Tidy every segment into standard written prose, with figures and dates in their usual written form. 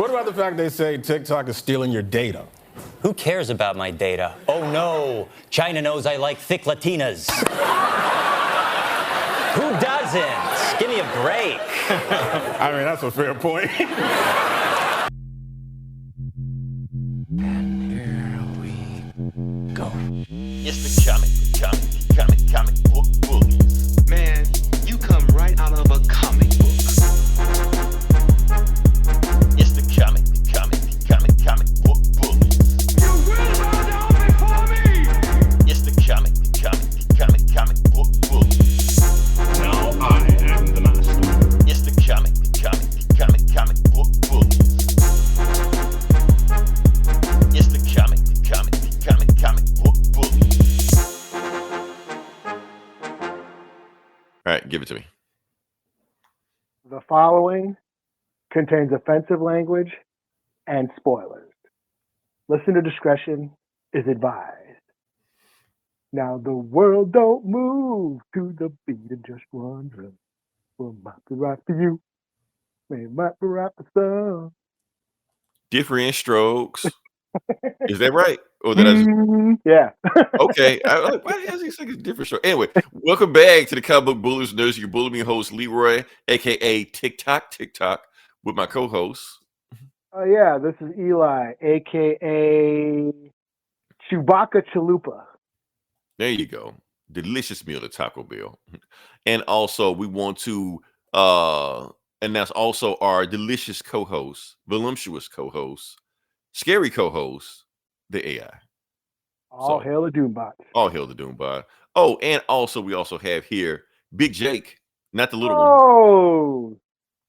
What about the fact they say TikTok is stealing your data? Who cares about my data? Oh no, China knows I like thick Latinas. Who doesn't? Give me a break. I mean, that's a fair point. And here we go. It's the comic book bullies. Man, you come right out of a comic book. It's the comic book bullies. You will bow down before me! It's the comic book bullies. Now I am the master. It's the comic book bullies. It's the comic book bullies. All right, give it to me. The following contains offensive language and spoilers. Listener discretion is advised. Now the world don't move to the beat of just one drum. Well, might be right for you. It might be right for some. Different strokes. Is that right? Or did I just... Yeah. Okay. Why has he saying different stroke? Anyway, welcome back to the Comic Book Bullies. There's your bully me host, Leroy, aka TikTok, with my co-host. Oh yeah, this is Eli, aka Chewbacca Chalupa. There you go. Delicious meal at Taco Bell. And also, we want to announce also our delicious co-host, voluptuous co-host, scary co-host, the AI. All hail the Doombot. All hail the Doombot. Oh, and also we also have here Big Jake, not the little one. Oh,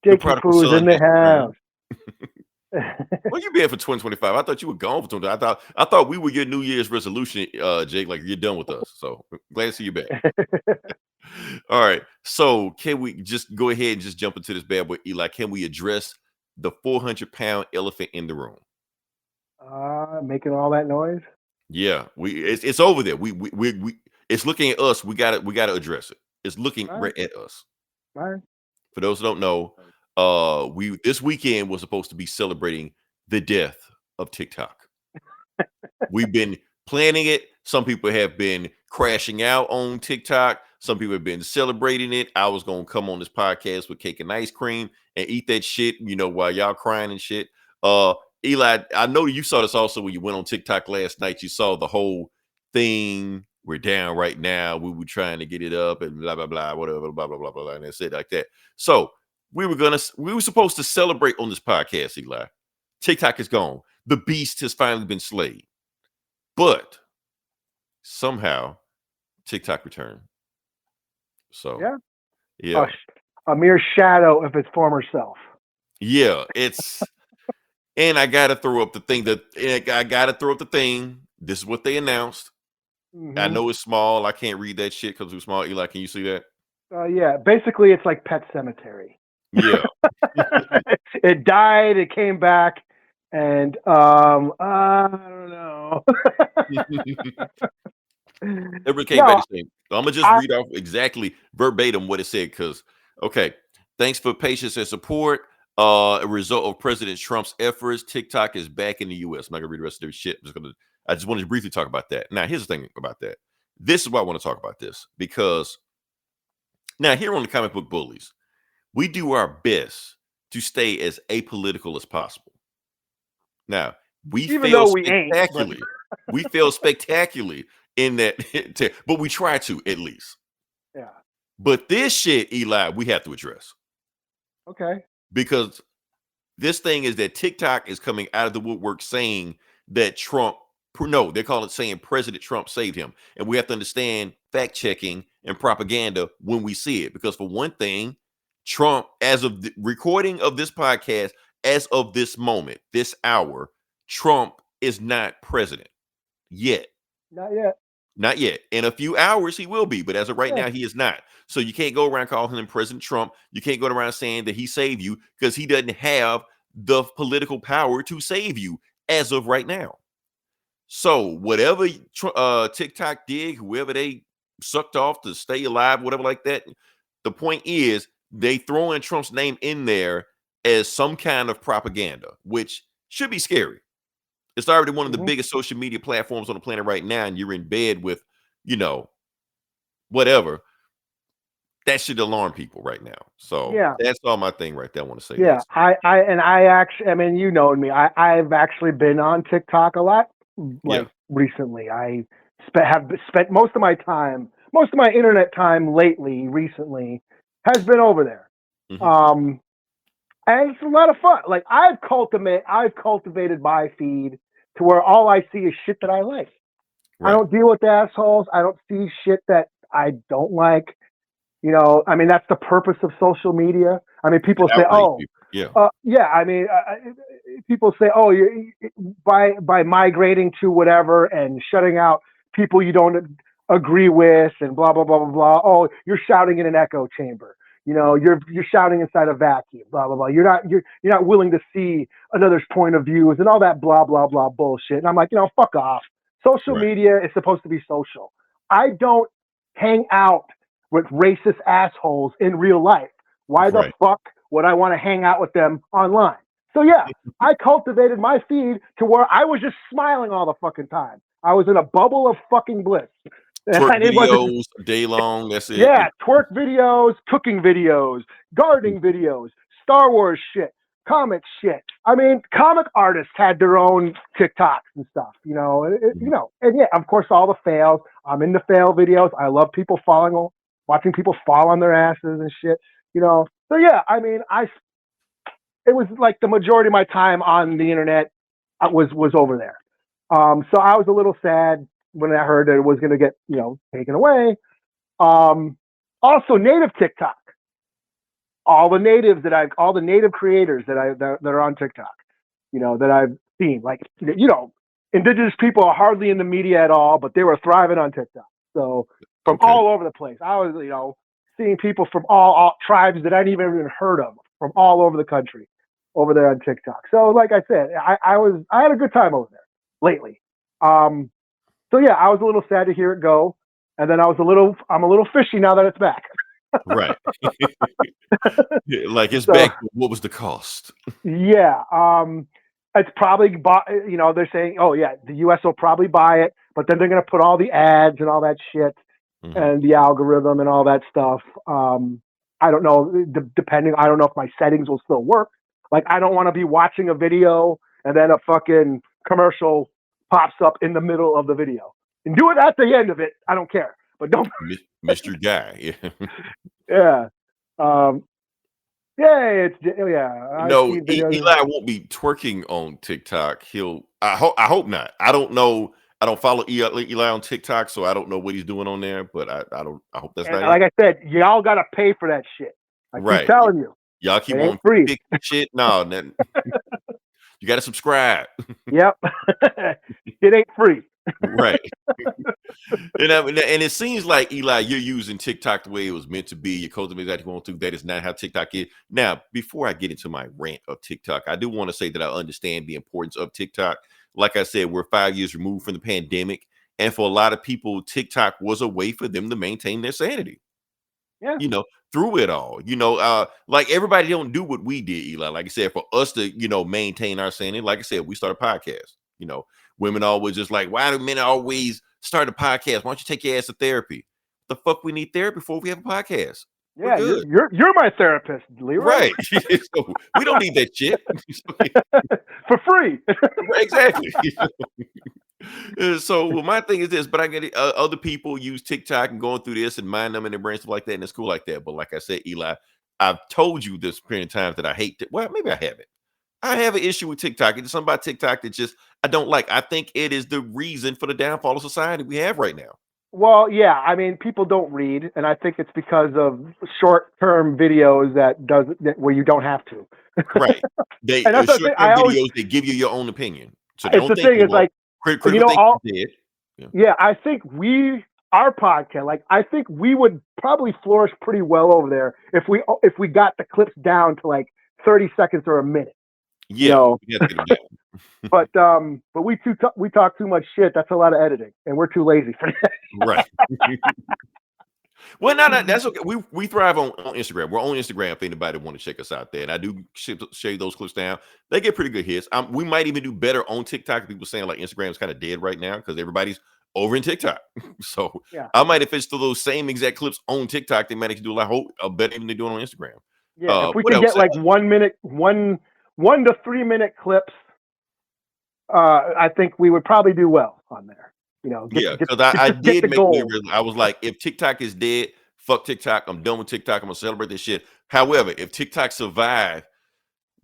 Jakey Poo's in the house. Well, you been for 2025. I thought you were gone for 20. I thought we would get New Year's resolution, Jake. Like you're done with us. So glad to see you back. All right. So can we just go ahead and just jump into this bad boy, Eli? Can we address the 400-pound elephant in the room? Making all that noise. Yeah, it's over there. We it's looking at us. We gotta address it. It's looking right at us. All right. For those who don't know, this weekend was supposed to be celebrating the death of TikTok. We've been planning it. Some people have been crashing out on TikTok. Some people have been celebrating it. I was gonna come on this podcast with cake and ice cream and eat that shit, while y'all crying and shit. Eli, I know you saw this also when you went on TikTok last night. You saw the whole thing. We're down right now. We were trying to get it up and blah, blah, blah, whatever, blah, blah, blah, blah, and that's it like that. So we were supposed to celebrate on this podcast, Eli. TikTok is gone. The beast has finally been slayed. But somehow TikTok returned. So yeah. A mere shadow of its former self. Yeah, it's and I gotta throw up the thing This is what they announced. Mm-hmm. I know it's small. I can't read that shit because it's small. Eli, can you see that? Yeah. Basically, it's like Pet Cemetery. Yeah. It died. It came back, and I don't know. It came back the same. So I'm gonna just read off exactly verbatim what it said. Because thanks for patience and support. A result of President Trump's efforts, TikTok is back in the U.S. I'm not gonna read the rest of their shit. I just wanted to briefly talk about that. Now, here's the thing about that. This is why I want to talk about this, because now here on the Comic Book Bullies, we do our best to stay as apolitical as possible. Now, we fail spectacularly. We fail spectacularly in that, but we try to at least. Yeah. But this shit, Eli, we have to address. Okay. Because this thing is that TikTok is coming out of the woodwork saying that they call it saying President Trump saved him. And we have to understand fact checking and propaganda when we see it. Because for one thing, Trump, as of the recording of this podcast, as of this moment, this hour, Trump is not president yet. Not yet. Not yet. In a few hours, he will be. But as of right now, he is not. So you can't go around calling him President Trump. You can't go around saying that he saved you because he doesn't have the political power to save you as of right now. So whatever TikTok did, whoever they sucked off to stay alive, whatever like that, the point is they throw in Trump's name in there as some kind of propaganda, which should be scary. It's already one of the Mhm. biggest social media platforms on the planet right now, and you're in bed with, whatever. That should alarm people right now. So Yeah. that's all my thing right there. I want to say Yeah, this. I actually, I mean, you know me. I've actually been on TikTok a lot, Yeah. recently. I have spent most of my internet time recently, has been over there. Mhm. And it's a lot of fun. Like I've cultivated my feed to where all I see is shit that I like. I Right. don't deal with assholes. I don't see shit that I don't like. I mean, that's the purpose of social media. I mean, people say, Outrage "Oh, people. Yeah. yeah." I mean, people say, "Oh, by migrating to whatever and shutting out people you don't agree with, and blah blah blah blah blah." Oh, you're shouting in an echo chamber. You're shouting inside a vacuum. Blah blah blah. You're not willing to see another's point of views and all that blah blah blah bullshit. And I'm like, fuck off. Social Right. media is supposed to be social. I don't hang out with racist assholes in real life. Why the Right. fuck would I want to hang out with them online? So yeah, I cultivated my feed to where I was just smiling all the fucking time. I was in a bubble of fucking bliss. Twerk And it wasn't, videos day long. That's it. yeah, twerk videos, cooking videos, gardening videos, Star Wars shit, comic shit. I mean, comic artists had their own TikToks and stuff, and yeah, of course, all the fails. I'm into fail videos. I love people watching people fall on their asses and shit, So yeah, I mean, it was like the majority of my time on the internet was over there. So I was a little sad when I heard that it was going to get, taken away. Also, native TikTok. All the native creators that are on TikTok, that I've seen, like, indigenous people are hardly in the media at all, but they were thriving on TikTok. So from all over the place, I was, seeing people from all tribes that I didn't even heard of from all over the country over there on TikTok. So, like I said, I had a good time over there lately. So yeah, I was a little sad to hear it go, and then I'm a little fishy now that it's back. Right. Yeah, like it's So, back. What was the cost? yeah, it's probably bought. They're saying, oh yeah, the U.S. will probably buy it, but then they're going to put all the ads and all that shit Mhm. and the algorithm and all that stuff. I don't know. Depending, I don't know if my settings will still work. Like, I don't want to be watching a video and then a fucking commercial pops up in the middle of the video. And do it at the end of it. I don't care, but don't. Mr. Guy. Yeah. Yeah. Yeah. I No, see videos. Eli won't be twerking on TikTok. I hope not. I don't know. I don't follow Eli on TikTok, so I don't know what he's doing on there. But I hope that's And not like it. I said, y'all got to pay for that shit. I keep Right. telling you. Y'all keep It ain't on free. pick shit. No, then you got to subscribe. Yep. It ain't free. Right. And it seems like, Eli, you're using TikTok the way it was meant to be. You cultivate that you want to. That is not how TikTok is. Now, before I get into my rant of TikTok, I do want to say that I understand the importance of TikTok. Like I said, we're 5 years removed from the pandemic. And for a lot of people, TikTok was a way for them to maintain their sanity. Yeah. Through it all. Like everybody don't do what we did, Eli. Like I said, for us to, maintain our sanity, like I said, we start a podcast. Women always just like, why do men always start a podcast? Why don't you take your ass to therapy? The fuck we need therapy before we have a podcast? Yeah, We're good. you're my therapist, Leroy. Right. So we don't need that shit. For free. Exactly. So my thing is this, but I get it. Other people use TikTok and going through this and mind them and their brain stuff like that, and it's cool like that. But like I said, Eli, I've told you this period of times that I hate it. Well, maybe I haven't. I have an issue with TikTok. It's something about TikTok that just I don't like. I think it is the reason for the downfall of society we have right now. Well, yeah. I mean, people don't read, and I think it's because of short-term videos where you don't have to. Right. They And that's the thing, short-term videos. They give you your own opinion. So it's don't the think thing you is are. like, Critical thinking is dead. Yeah, I think our podcast, like, I think we would probably flourish pretty well over there if we got the clips down to like 30 seconds or a minute. Yeah. We have to get them down. But we talk too much shit. That's a lot of editing, and we're too lazy for that. Right. Well, no, that's okay. We thrive on Instagram. We're on Instagram if anybody want to check us out there. And I do share those clips down. They get pretty good hits. We might even do better on TikTok. People saying like Instagram's kind of dead right now because everybody's over in TikTok. So Yeah. I might, if it's to those same exact clips on TikTok, they might actually do a lot better than they're doing on Instagram. Yeah, if we what can else? get like 1 minute, one to 3 minute clips, I think we would probably do well on there. You know, Because I get did the make goal. me realize, I was like, if TikTok is dead, fuck TikTok. I'm done with TikTok. I'm gonna celebrate this shit. However, if TikTok survive,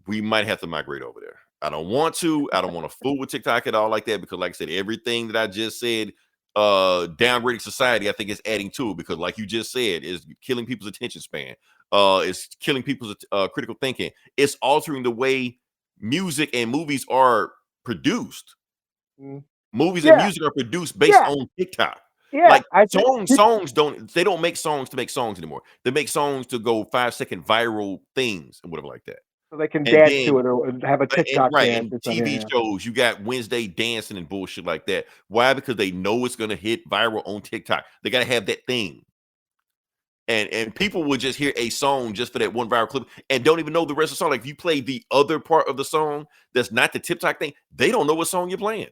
we might have to migrate over there. I don't want to. I don't want to fool with TikTok at all like that because, like I said, everything that I just said, downgrading society, I think is adding to it because, like you just said, is killing people's attention span. It's killing people's critical thinking. It's altering the way music and movies are produced. Movies and music are produced based on TikTok. Yeah, Like I think songs don't make songs to make songs anymore. They make songs to go 5-second viral things and whatever like that. so they can And dance then to it or have a TikTok dance. and TV shows, you got Wednesday dancing and bullshit like that. Why? Because they know it's gonna hit viral on TikTok. They gotta have that thing. And people will just hear a song just for that one viral clip and don't even know the rest of the song. Like if you play the other part of the song that's not the TikTok thing, they don't know what song you're playing.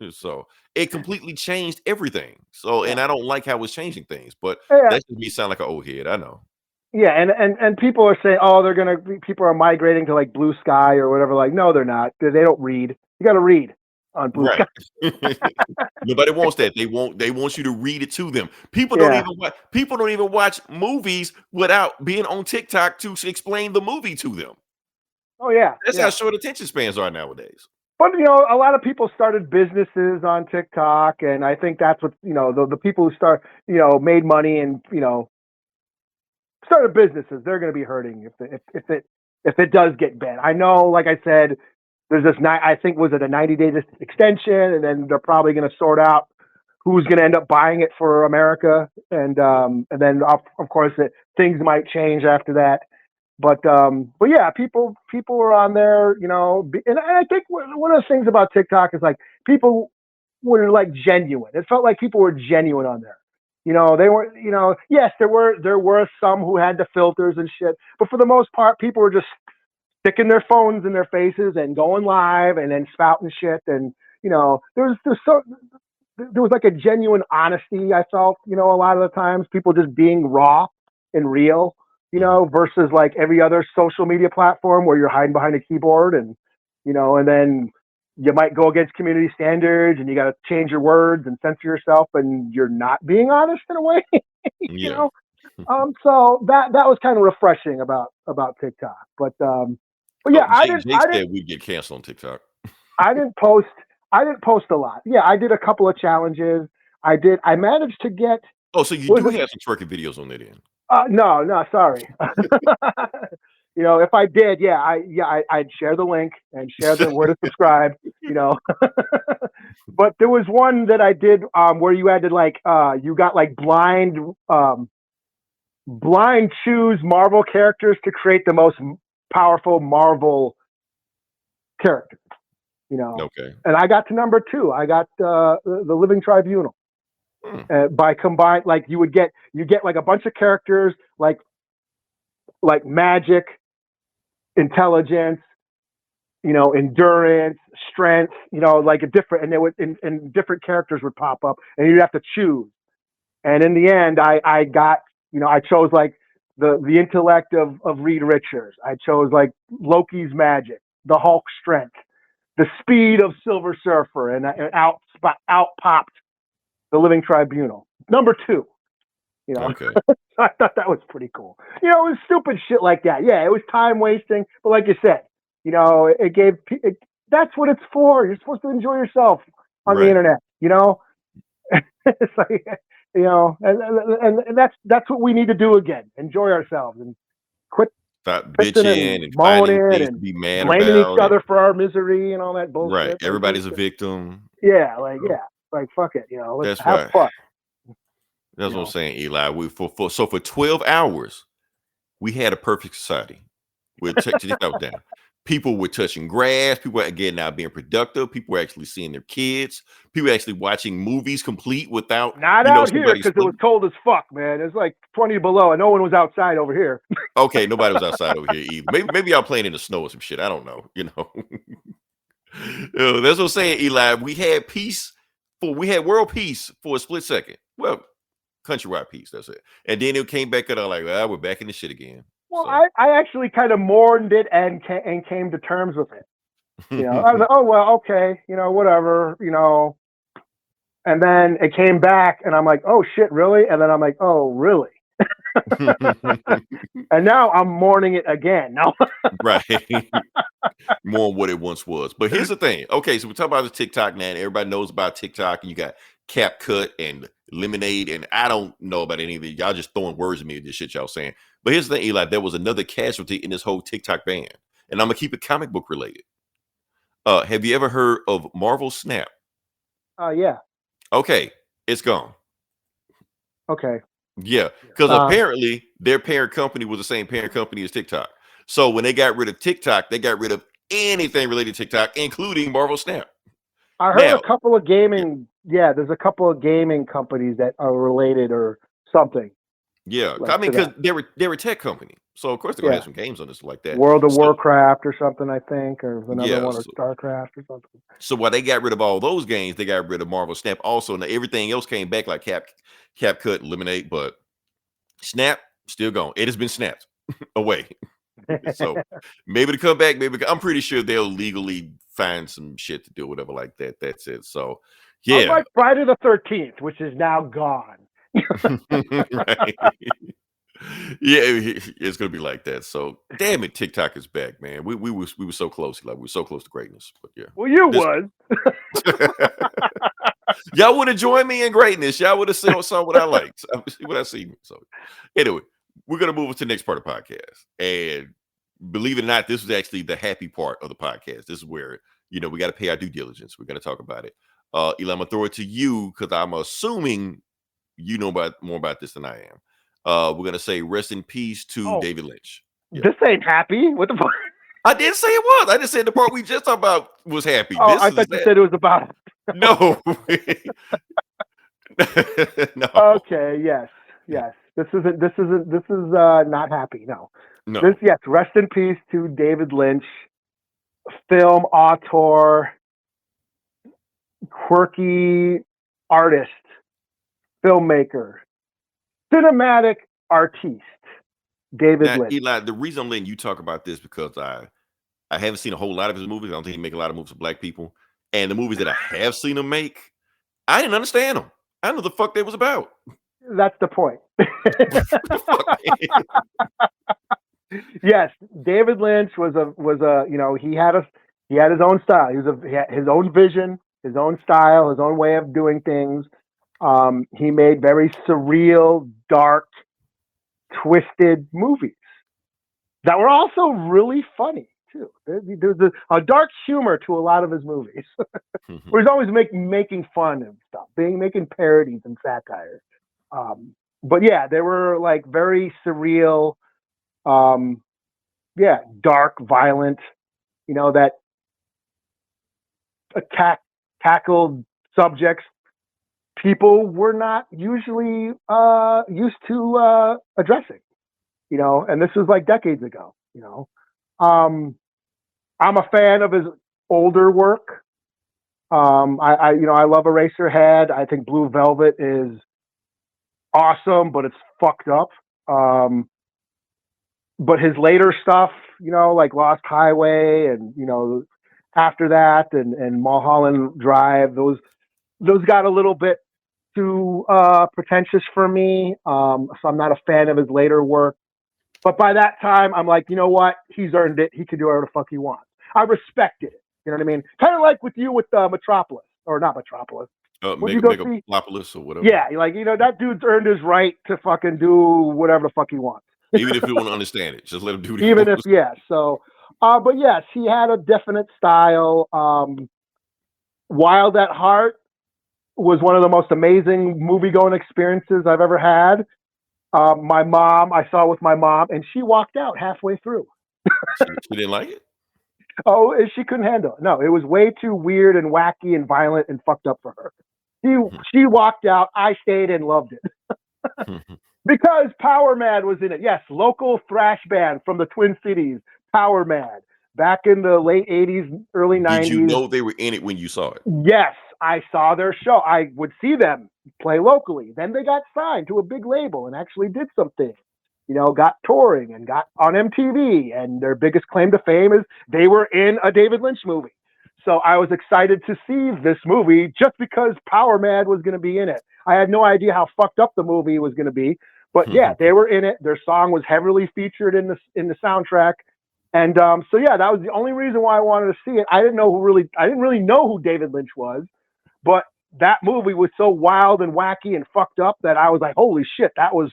So it completely changed everything. So, and I don't like how it's changing things, but that's just me sound like an old head. I know. Yeah, and people are saying, oh, people are migrating to like Blue Sky or whatever. Like, no, they're not. They don't read. You got to read on Blue Sky. Nobody wants that. They want you to read it to them. People don't even watch movies without being on TikTok to explain the movie to them. Oh yeah, that's how short attention spans are nowadays. But a lot of people started businesses on TikTok, and I think that's what the people who made money and started businesses. They're going to be hurting if it does get banned. I know, like I said, there's this I think was it a 90-day extension, and then they're probably going to sort out who's going to end up buying it for America, and then of course things might change after that. But yeah, people are on there, and I think one of the things about TikTok is like people were like genuine. It felt like people were genuine on there. They weren't, yes, there were some who had the filters and shit, but for the most part, people were just sticking their phones in their faces and going live and then spouting shit. And, there was like a genuine honesty. I felt, a lot of the times people just being raw and real. Versus like every other social media platform where you're hiding behind a keyboard and then you might go against community standards and you got to change your words and censor yourself and you're not being honest in a way, So that was kind of refreshing about TikTok. But yeah, Jake said we'd get canceled on TikTok. I didn't post a lot. Yeah, I did a couple of challenges. I managed to get. Oh, so you do have some twerking videos on that end. No, sorry. If I did, I'd share the link and share where to subscribe, But there was one that I did where you had to you got like blind choose Marvel characters to create the most powerful Marvel character, Okay. And I got to number 2. I got the Living Tribunal. By combined, like you get like a bunch of characters like magic, intelligence, endurance, strength, like a different, and they would and different characters would pop up, and you'd have to choose. And in the end, I got I chose like the intellect of Reed Richards. I chose like Loki's magic, the Hulk strength, the speed of Silver Surfer, and out popped the Living Tribunal, number 2. Okay. I thought that was pretty cool. It was stupid shit like that. Yeah, it was time wasting, but like you said, it gave. That's what it's for. You're supposed to enjoy yourself on the internet. It's like and that's what we need to do again. Enjoy ourselves and quit. Stop bitching and finding things to be mad blaming about. each other for our misery and all that bullshit. Right. Everybody's a victim. Yeah, like fuck it, let's have fun. That's what I'm saying, Eli. For 12 hours, we had a perfect society. We'll check this out down. People were touching grass. People were getting out being productive. People were actually seeing their kids. People were actually watching movies complete without Not out here somebody because it was cold as fuck, man. It's like 20 below, and no one was outside over here. Okay, nobody was outside over here either. Maybe y'all playing in the snow or some shit. I don't know. That's what I'm saying, Eli. We had world peace for a split second. Well, countrywide peace. That's it. And then it came back and I'm like, well, we're back in the shit again. Well, So. I actually kind of mourned it and came to terms with it. I was like, oh well, okay, whatever, And then it came back, and I'm like, oh shit, really? And then I'm like, oh really? And now I'm mourning it again. Now, right, more what it once was. But here's the thing. Okay, so we talk about the TikTok now, and everybody knows about TikTok, and you got CapCut and Lemonade, and I don't know about any of it. Y'all just throwing words at me with this shit y'all saying. But here's the thing, Eli. There was another casualty in this whole TikTok ban, and I'm gonna keep it comic book related. Have you ever heard of Marvel Snap? yeah. Okay, it's gone. Okay. Yeah, because apparently their parent company was the same parent company as TikTok. So when they got rid of TikTok, they got rid of anything related to TikTok, including Marvel Snap. I heard a couple of gaming. Yeah, there's a couple of gaming companies that are related or something. Yeah, like I mean, because they're a tech company, so of course they're gonna have some games on this like that. World of Warcraft or something, I think, or another one, or StarCraft or something. So while they got rid of all those games, they got rid of Marvel Snap also, and everything else came back like CapCut, Lemonade, but Snap still gone. It has been snapped away. So maybe to come back, I'm pretty sure they'll legally find some shit to do, whatever like that. That's it. So yeah, like Friday the 13th, which is now gone. Right. Yeah, it's gonna be like that. So damn it, TikTok is back, man. We were so close, like we were so close to greatness. But yeah, well, you was. Y'all would have joined me in greatness. Y'all would have saw what I liked. See what I see. So anyway, we're gonna move to the next part of the podcast. And believe it or not, this was actually the happy part of the podcast. This is where we got to pay our due diligence. We're gonna talk about it. Eli, I'm gonna throw it to you because I'm assuming you know more about this than I am. We're gonna say rest in peace to David Lynch. Yeah. This ain't happy. What the fuck? I didn't say it was. I just said the part we just talked about was happy. Oh, I thought you said it was about. No. No. Okay. Yes. This is not happy. No. Yes. Rest in peace to David Lynch, film auteur, quirky artist, filmmaker, cinematic artiste, David Lynch. Eli, the reason I'm letting you talk about this because I haven't seen a whole lot of his movies. I don't think he make a lot of movies for black people. And the movies that I have seen him make, I didn't understand them. I don't know the fuck they was about. That's the point. Yes, David Lynch was a he had his own style. He had his own vision, his own style, his own way of doing things. He made very surreal, dark, twisted movies that were also really funny too. There's a dark humor to a lot of his movies, where he's always making fun and stuff, making parodies and satire. But yeah, they were like very surreal, dark, violent. That tackled subjects people were not usually used to addressing, and this was like decades ago, I'm a fan of his older work. I love Eraserhead. I think Blue Velvet is awesome, but it's fucked up. But his later stuff, like Lost Highway and, after that and Mulholland Drive, those got a little bit too pretentious for me. So I'm not a fan of his later work. But by that time, I'm like, you know what? He's earned it. He can do whatever the fuck he wants. I respected it. You know what I mean? Kind of like with you with Metropolis, or not Metropolis. Megalopolis or whatever. Yeah, like, that dude's earned his right to fucking do whatever the fuck he wants. Even if you want to understand it, just let him do it. Even if, yeah. So, but yes, he had a definite style. Wild at Heart was one of the most amazing movie-going experiences I've ever had. I saw with my mom, and she walked out halfway through. She didn't like it? She couldn't handle it. No, it was way too weird and wacky and violent and fucked up for her. She walked out. I stayed and loved it. Because Power Mad was in it. Yes, local thrash band from the Twin Cities, Power Mad. Back in the late 80s, early 90s. Did you know they were in it when you saw it? Yes, I saw their show. I would see them play locally. Then they got signed to a big label and actually did something. You know, got touring and got on MTV. And their biggest claim to fame is they were in a David Lynch movie. So I was excited to see this movie just because Power Mad was going to be in it. I had no idea how fucked up the movie was going to be. But yeah, they were in it. Their song was heavily featured in the soundtrack. And so yeah, that was the only reason why I wanted to see it. I didn't really know who David Lynch was, but that movie was so wild and wacky and fucked up that I was like, holy shit, that was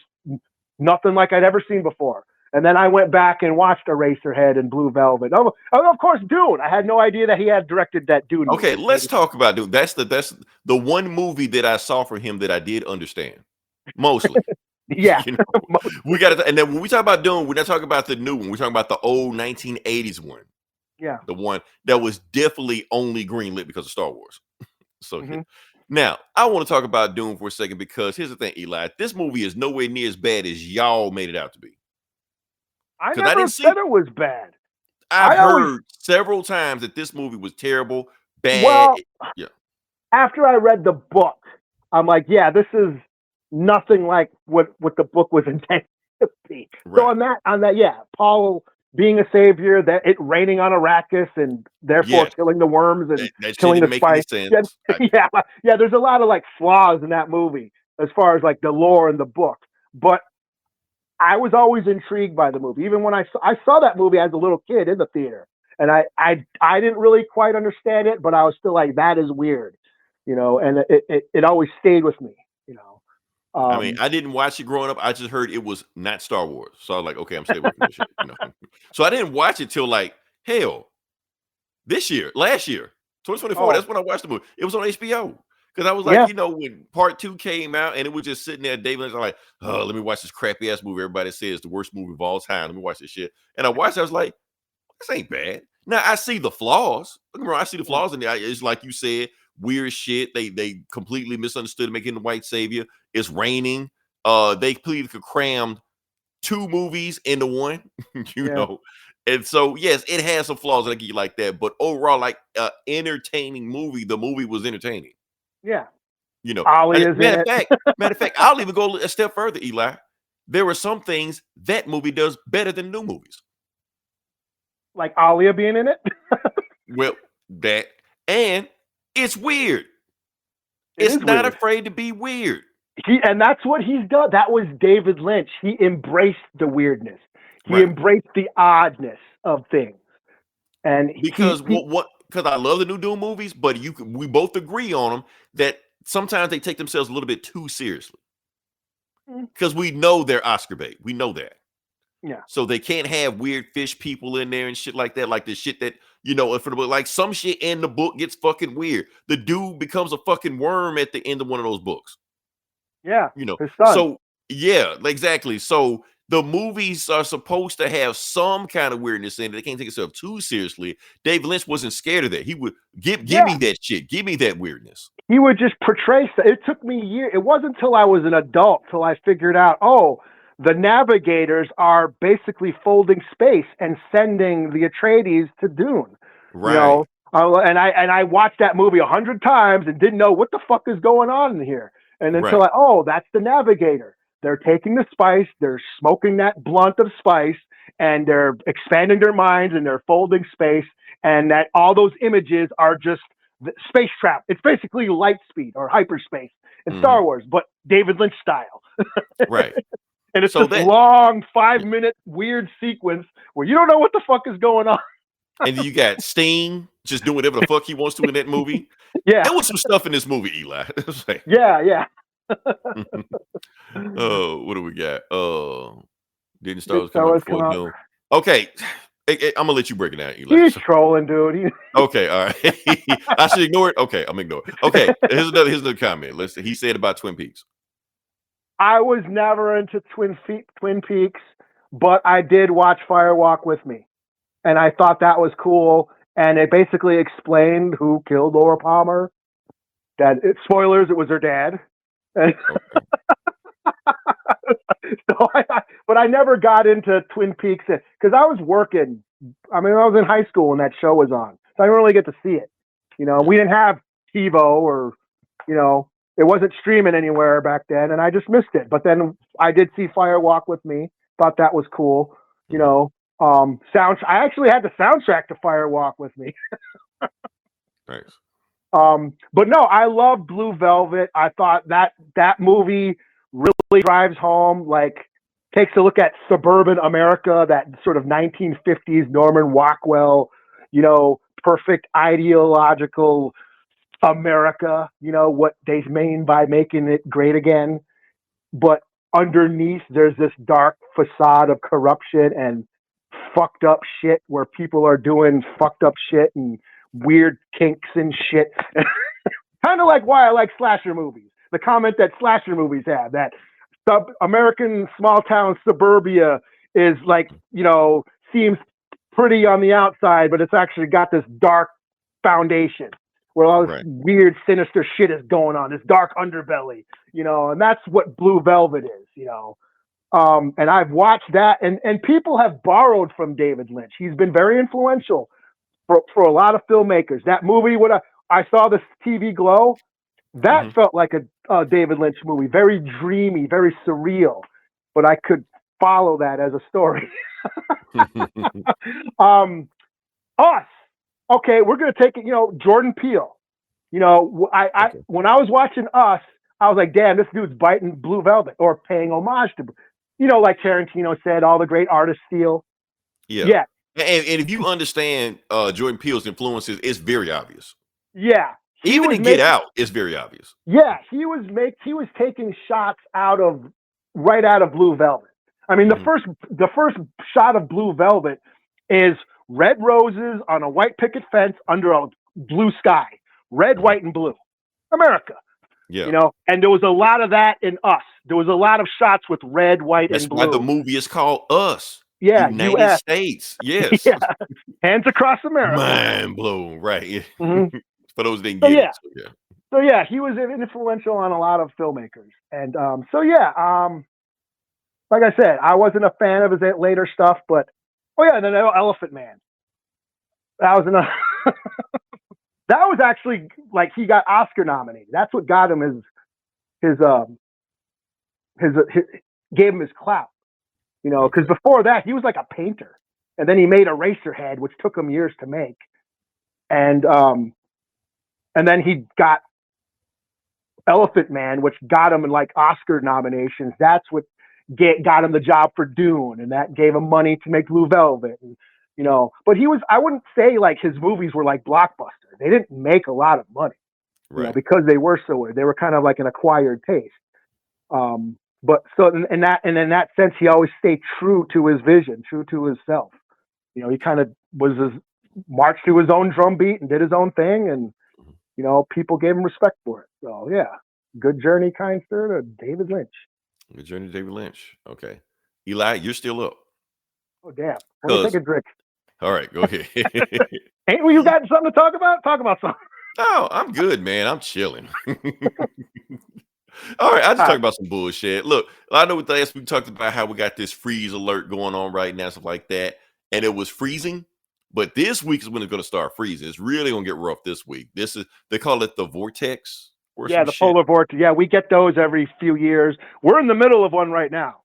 nothing like I'd ever seen before. And then I went back and watched Eraserhead and Blue Velvet. Oh, of course, Dune. I had no idea that he had directed that Dune movie. Okay, let's talk about Dune. That's the one movie that I saw from him that I did understand mostly. Yeah. You know, we got to, and then when we talk about Dune, we're not talking about the new one. We're talking about the old 1980s one. Yeah. The one that was definitely only greenlit because of Star Wars. So now I want to talk about Dune for a second because here's the thing, Eli. This movie is nowhere near as bad as y'all made it out to be. I never said it was bad. I've heard several times that this movie was terrible, bad. Well, yeah. After I read the book, I'm like, yeah, this is nothing like what the book was intended to be. Right. So on that, yeah, Paul being a savior, that it raining on Arrakis and therefore killing the worms and that killing the spice. Yeah, there's a lot of like flaws in that movie as far as like the lore in the book. But I was always intrigued by the movie, even when I saw that movie as a little kid in the theater, and I didn't really quite understand it, but I was still like, that is weird, you know, and it always stayed with me, you know. I mean, I didn't watch it growing up. I just heard it was not Star Wars. So I was like, okay, I'm staying away from this shit. You know? So I didn't watch it till like, hell, last year, 2024. That's when I watched the movie. It was on HBO. Because I was like, you know, when part 2 came out and it was just sitting there, David Lynch, I'm like, oh, let me watch this crappy ass movie. Everybody says the worst movie of all time. Let me watch this shit. And I watched it. I was like, this ain't bad. Now I see the flaws. I see the flaws in there. It's like you said, weird shit. They completely misunderstood making the white savior. It's raining. They completely crammed 2 movies into one, you know. And so, yes, it has some flaws that I give you like that. But overall, like entertaining movie, the movie was entertaining. Yeah. You know, matter of fact, I'll even go a step further, Eli. There are some things that movie does better than new movies. Like Alia being in it? Well, that, and it's weird. It's not afraid to be weird. And that's what he's done. That was David Lynch. He embraced the weirdness. He embraced the oddness of things. And because I love the new Doom movies, but we both agree on them that sometimes they take themselves a little bit too seriously. Because we know they're Oscar bait. We know that. Yeah. So they can't have weird fish people in there and shit like that. Like the shit that, you know, for the book, like some shit in the book gets fucking weird. The dude becomes a fucking worm at the end of one of those books. Yeah. You know, his son. So yeah, exactly. So the movies are supposed to have some kind of weirdness in it. They can't take itself too seriously. David Lynch wasn't scared of that. He would give me that shit. Give me that weirdness. He would just portray. It took me years. It wasn't until I was an adult till I figured out, the navigators are basically folding space and sending the Atreides to Dune. Right. You know? And I watched that movie 100 times and didn't know what the fuck is going on in here. And until that's the navigator. They're taking the spice, they're smoking that blunt of spice, and they're expanding their minds and they're folding space, and that all those images are just the space trap. It's basically light speed or hyperspace in Star Wars, but David Lynch style. Right. And it's this long 5-minute weird sequence where you don't know what the fuck is going on. And then you got Sting just doing whatever the fuck he wants to in that movie. Yeah. There was some stuff in this movie, Eli. Yeah. Oh, what do we got? Didn't Star Wars come out before Dune? Okay. I'm gonna let you break it down, Eli. He's trolling, dude. Okay, all right. I should ignore it. Okay, I'm ignoring it. Okay, here's another comment. He said about Twin Peaks. I was never into Twin Peaks, but I did watch Fire Walk with Me. and I thought that was cool. And it basically explained who killed Laura Palmer. Spoilers, it was her dad. And but I never got into Twin Peaks because I was working. I mean, I was in high school when that show was on, so I didn't really get to see it. We didn't have TiVo or, it wasn't streaming anywhere back then, and I just missed it. But then I did see Fire Walk with Me. Thought that was cool. I actually had the soundtrack to Fire Walk with Me. Nice. But no, I love Blue Velvet. I thought that movie really drives home, takes a look at suburban America, that sort of 1950s Norman Rockwell, perfect ideological America, what they mean by making it great again. But underneath, there's this dark facade of corruption and fucked up shit where people are doing fucked up shit and weird kinks and shit. Kind of like why I like slasher movies. The comment that slasher movies have, that American small town suburbia is seems pretty on the outside, but it's actually got this dark foundation where all this weird, sinister shit is going on, this dark underbelly, and that's what Blue Velvet is, and I've watched that, and people have borrowed from David Lynch. He's been very influential for a lot of filmmakers. That movie, when I saw this TV Glow, that felt like a David Lynch movie, very dreamy, very surreal, but I could follow that as a story. Us. Okay, we're going to take it, Jordan Peele. When I was watching Us, I was like, damn, this dude's biting Blue Velvet or paying homage to, like Tarantino said, all the great artists steal. Yeah. And if you understand Jordan Peele's influences, it's very obvious. Yeah. Even in Get Out, it's very obvious. Yeah, he was taking shots right out of Blue Velvet. I mean, the first shot of Blue Velvet is red roses on a white picket fence under a blue sky. Red, white, and blue. America. Yeah. And there was a lot of that in Us. There was a lot of shots with red, white, and blue. That's why the movie is called Us. Yeah, United US. States. Yes. Yeah. Hands across America. Mind blown. Right. Mm-hmm. For those that didn't get it. So yeah, he was influential on a lot of filmmakers. And like I said, I wasn't a fan of his later stuff, but and then Elephant Man. That was enough. That was actually he got Oscar nominated. That's what got him his gave him his clout. Because before that he was like a painter, and then he made Eraserhead, which took him years to make, and then he got Elephant Man, which got him Oscar nominations. That's what got him the job for Dune, and that gave him money to make Blue Velvet. And, but I wounn't say his movies were like blockbusters. They didn't make a lot of money, because they were kind of like an acquired taste. But so in that sense, he always stayed true to his vision, true to himself. He kind of marched to his own drum beat and did his own thing, and people gave him respect for it. So yeah, good journey, kind sir, to David Lynch. Good journey to David Lynch. Okay, Eli, you're still up. Oh damn! Let me take a drink. All right, go ahead. Ain't you got something to talk about? Talk about something. No, I'm good, man. I'm chilling. All right, I just talk about some bullshit. Look, I know with last we talked about how we got this freeze alert going on right now, stuff like that, and it was freezing. But this week is when it's going to start freezing. It's really going to get rough this week. They call it the vortex. Yeah, the polar vortex. Yeah, we get those every few years. We're in the middle of one right now.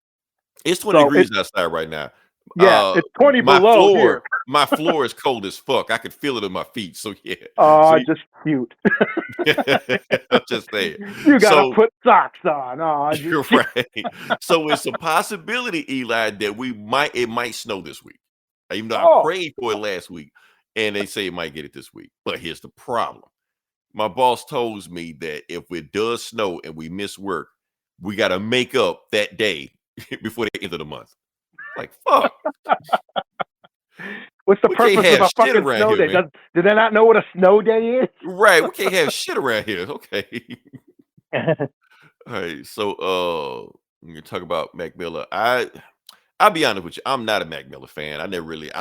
It's 20 degrees outside right now. Yeah, it's 20 below here. My floor is cold as fuck. I could feel it in my feet. So yeah. Oh, just cute. I'm just saying. You gotta put socks on. Oh, you're right. So it's a possibility, Eli, that it might snow this week. Even though I prayed for it last week, and they say it might get it this week. But here's the problem. My boss told me that if it does snow and we miss work, we got to make up that day before the end of the month. Like, fuck. What's the purpose of a fucking snow day? Do they not know what a snow day is? Right. We can't have shit around here. Okay. All right. So, we're going to talk about Mac Miller. I'll be honest with you. I'm not a Mac Miller fan. I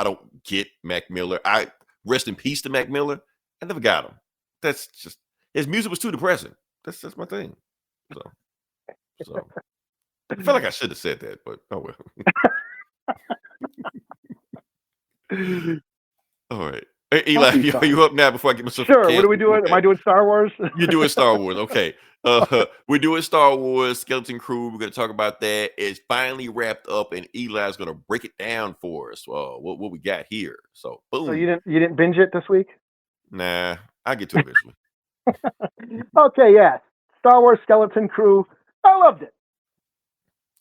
don't get Mac Miller. I rest in peace to Mac Miller. I never got him. That's just his music was too depressing. That's my thing. So I feel like I should have said that, but oh well. All right. Hey, Eli, you up now before I get myself Sure. What are we canceled? doing? Okay. Am I doing Star Wars? You're doing Star Wars. Okay. We're doing Star Wars, Skeleton Crew. We're going to talk about that. It's finally wrapped up, and Eli's going to break it down for us. What we got here. So, boom. So you didn't binge it this week? Nah, I'll get to it eventually. Okay, yeah. Star Wars Skeleton Crew. I loved it.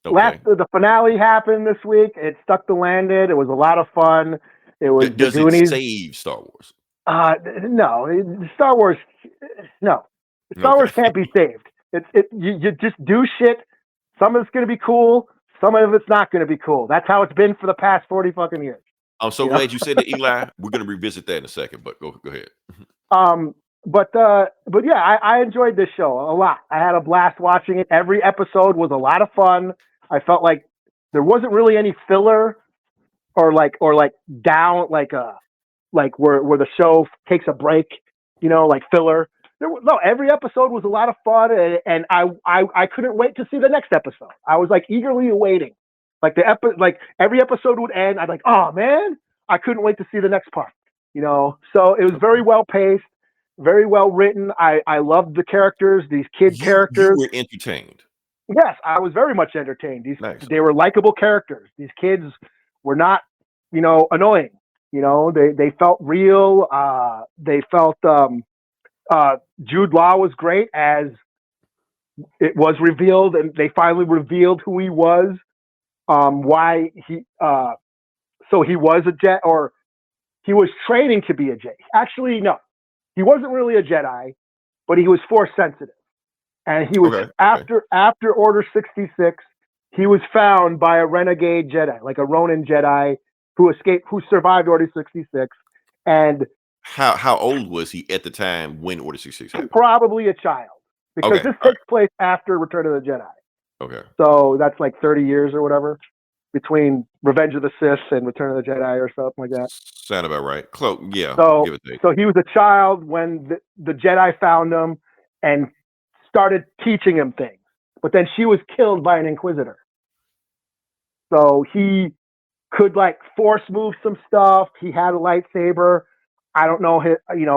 Okay. The finale happened this week. It stuck the landing. It was a lot of fun. It was Does the Goonies. it save Star Wars? No, Star Wars. No, Star Wars can't be saved. You just do shit. Some of it's going to be cool. Some of it's not going to be cool. That's how it's been for the past 40 fucking years. I'm so glad you said that, Eli. We're going to revisit that in a second, but go ahead. But yeah, I enjoyed this show a lot. I had a blast watching it. Every episode was a lot of fun. I felt like there wasn't really any filler or down like where the show takes a break, like filler. Every episode was a lot of fun, and I couldn't wait to see the next episode. I was like eagerly awaiting. Like every episode would end, I'd like, oh man, I couldn't wait to see the next part. So it was very well paced, very well written. I loved the characters, these characters. You were entertained. Yes, I was very much entertained. Nice. They were likable characters. These kids were not, annoying. They felt real. They felt Jude Law was great, as it was revealed, and they finally revealed who he was. Why he so he was a Jedi, or he was training to be a Jedi. Actually, no, he wasn't really a Jedi, but he was Force sensitive. And he was after Order 66, he was found by a renegade Jedi, like a Ronin Jedi who survived Order 66. And how old was he at the time when Order 66 happened? Probably a child, because this takes place after Return of the Jedi. Okay. So that's like 30 years or whatever between Revenge of the Sith and Return of the Jedi or something like that. Sound about right. Yeah. So, give it take. So he was a child when the Jedi found him and started teaching him things, but then she was killed by an Inquisitor. So he could force move some stuff. He had a lightsaber. I don't know,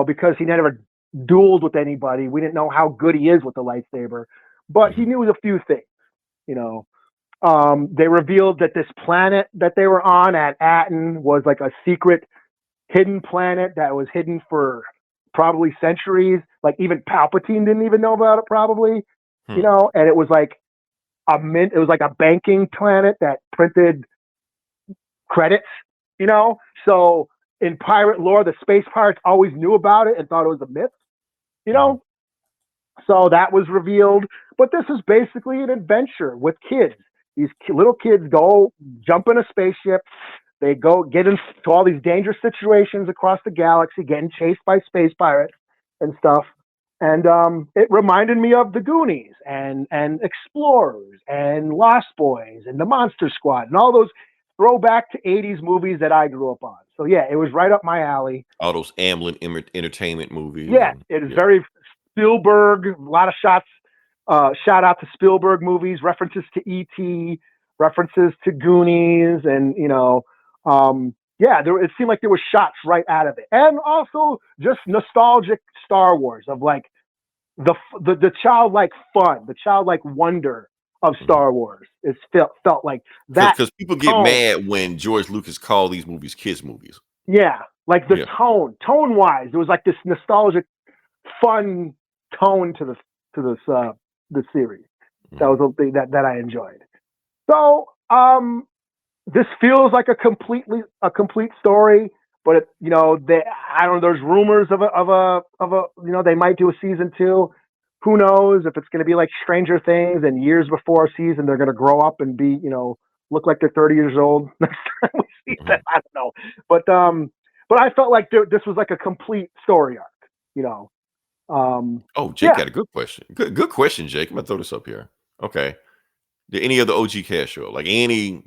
because he never dueled with anybody. We didn't know how good he is with the lightsaber, but he knew a few things. They revealed that this planet that they were on at Aten was like a secret hidden planet that was hidden for probably centuries. Like even Palpatine didn't even know about it, probably, and it was like it was like a banking planet that printed credits, so in pirate lore, the space pirates always knew about it and thought it was a myth, so that was revealed. But this is basically an adventure with kids. These little kids go jump in a spaceship. They go get into all these dangerous situations across the galaxy, getting chased by space pirates and stuff. And it reminded me of the Goonies and Explorers and Lost Boys and the Monster Squad and all those throwback to 80s movies that I grew up on. So yeah, it was right up my alley. All those Amblin entertainment movies. Yeah, it is very Spielberg. A lot of shots. Shout out to Spielberg movies, references to E.T., references to Goonies, and it seemed like there were shots right out of it, and also just nostalgic Star Wars of like the childlike fun, the childlike wonder of Star Wars. It felt like that, because people get mad when George Lucas called these movies kids movies. Yeah, like the tone wise, there was like this nostalgic, fun tone to the series. That was a thing that I enjoyed. So this feels like a complete story, but I don't know. There's rumors of a they might do a season 2. Who knows if it's going to be like Stranger Things, and years before a season they're going to grow up and be look like they're 30 years old next time we see them. I don't know, but I felt like this was like a complete story arc. Jake got a good question. Good question, Jake. I'm gonna throw this up here. Okay. Did any of the OG cast show? Like any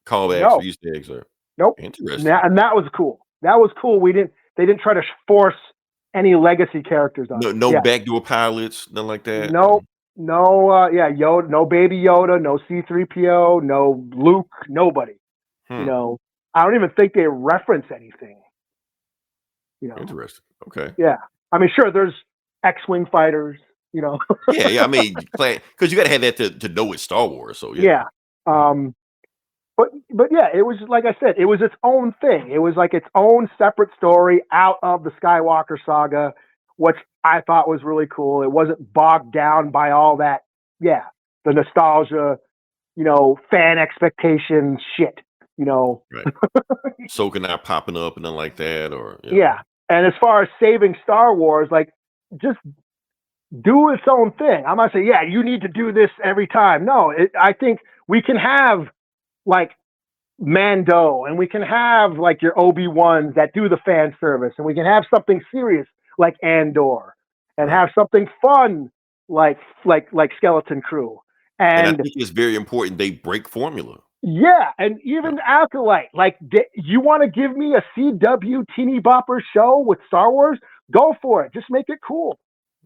callbacks No. or Easter eggs or Nope. interesting. And that was cool. They didn't try to force any legacy characters on us. No Yeah. backdoor pilots, nothing like that. No, Yoda, no Baby Yoda, no C-3PO, no Luke, nobody. You know, I don't even think they reference anything. You know, Interesting. Okay. yeah. I mean, sure, there's X-wing fighters. You know. yeah. I mean, because you got to have that to know it's Star Wars. So Yeah. But yeah, it was like I said, it was its own thing. It was like its own separate story out of the Skywalker saga, which I thought was really cool. It wasn't bogged down by all that, the nostalgia, fan expectation shit, right. Ahsoka not popping up and nothing like that, or yeah. And as far as saving Star Wars, like just do its own thing. I'm not saying, you need to do this every time. No, I think we can have like Mando, and we can have like your Obi-Wans that do the fan service, and we can have something serious like Andor, and have something fun like Skeleton Crew. And I think it's very important they break formula. Yeah, and even Acolyte. Like, you want to give me a CW teeny bopper show with Star Wars? Go for it. Just make it cool.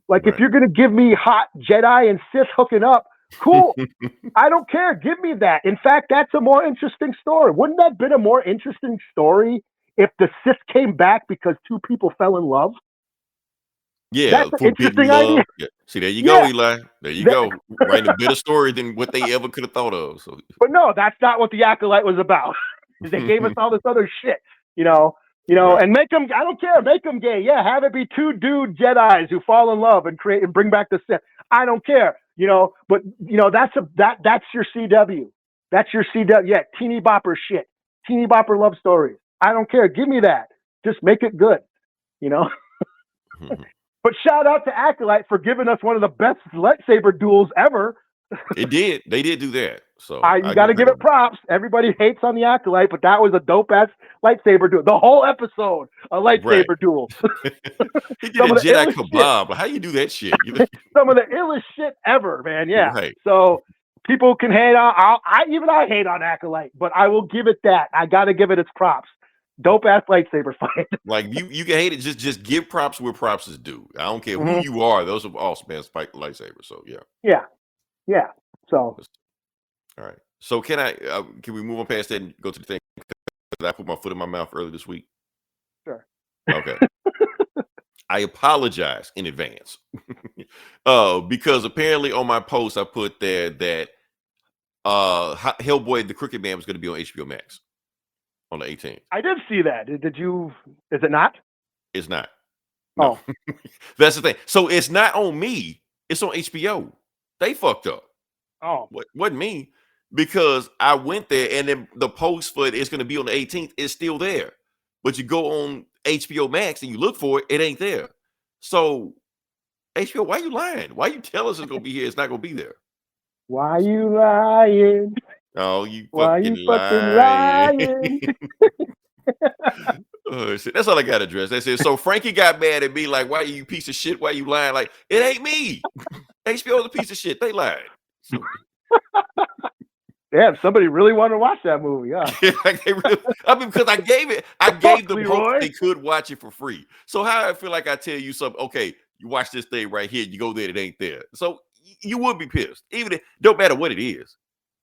Like, if you're going to give me hot Jedi and Sith hooking up, cool. I don't care. Give me that. In fact, that's a more interesting story. Wouldn't that have been a more interesting story if the Sith came back because two people fell in love? Yeah, that's an interesting idea. Yeah. See, there you go, Eli. There you go. Writing a better story than what they ever could have thought of. So, but no, that's not what the Acolyte was about. They gave us all this other shit, and make them. I don't care. Make them gay. Yeah, have it be two dude Jedis who fall in love and create and bring back the Sith. I don't care. But that's your CW. That's your CW. Yeah, teeny bopper shit. Teeny bopper love stories. I don't care. Give me that. Just make it good. But shout out to Acolyte for giving us one of the best lightsaber duels ever. It did. They did do that. So you got to give it props. Everybody hates on the Acolyte, but that was a dope ass lightsaber duel. The whole episode, a lightsaber duel. He did a Jedi kebab. How you do that shit? Some of the illest shit ever, man. Yeah. Right. So people can hate on. I hate on Acolyte, but I will give it that. I got to give it its props. Dope ass lightsaber fight. Like you can hate it. Just give props where props is due. I don't care who you are. Those are awesome ass lightsabers. So yeah. So all right. So can we move on past that and go to the thing that I put my foot in my mouth earlier this week? Sure. Okay. I apologize in advance. Because apparently on my post I put there that Hellboy the Crooked Man was going to be on HBO Max on the 18th. I did see that. Did you? Is it not? It's not. No. Oh. That's the thing. So it's not on me. It's on HBO. They fucked up. Oh. Wasn't me. Because I went there and then the post for it's going to be on the 18th is still there. But you go on HBO Max and you look for it, it ain't there. So HBO, why you lying? Why you tell us it's going to be here? It's not going to be there. Why you lying? Oh, you Why fucking you lying? Oh, shit. That's all I got to address. That's it. So Frankie got mad at me like, why you piece of shit? Why you lying? Like, it ain't me. HBO's a piece of shit. They lied. So. Damn, somebody really wanted to watch that movie, huh? Because I gave them hope they could watch it for free. So how I feel like I tell you something, okay, you watch this thing right here, you go there, it ain't there. So you would be pissed. Even if don't matter what it is.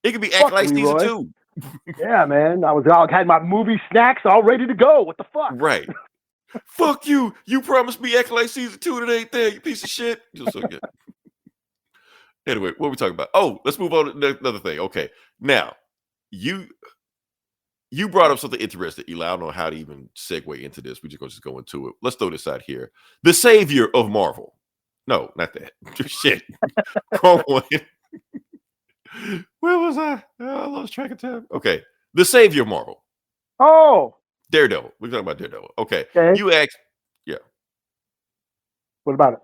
It could be Act Like Season 2. Yeah, man. I had my movie snacks all ready to go. What the fuck? Right. Fuck you. You promised me Act Like Season 2 and it ain't there, you piece of shit. Just so good. Anyway, what are we talking about? Oh, let's move on to another thing. Okay. Now, you brought up something interesting, Eli. I don't know how to even segue into this. We're just going to go into it. Let's throw this out here. The savior of Marvel. No, not that. Shit. Wrong one. Where was I? I lost track of time. Okay. The savior of Marvel. Oh. Daredevil. We're talking about Daredevil. Okay. You asked. Yeah. What about it?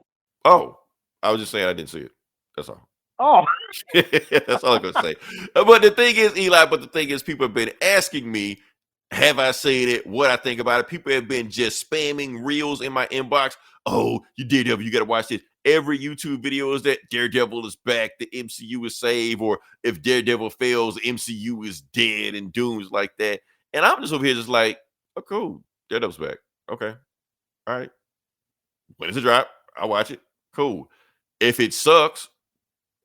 Oh, I was just saying I didn't see it. That's all. Oh. That's all I'm going to say. But the thing is, Eli, people have been asking me, have I seen it? What I think about it? People have been just spamming reels in my inbox. Oh, you Daredevil, you got to watch this. every YouTube video is that Daredevil is back, the MCU is saved, or if Daredevil fails, MCU is dead and dooms like that. And I'm just over here just like, oh, cool. Daredevil's back. Okay. All right. When does it drop? I'll watch it. Cool. If it sucks,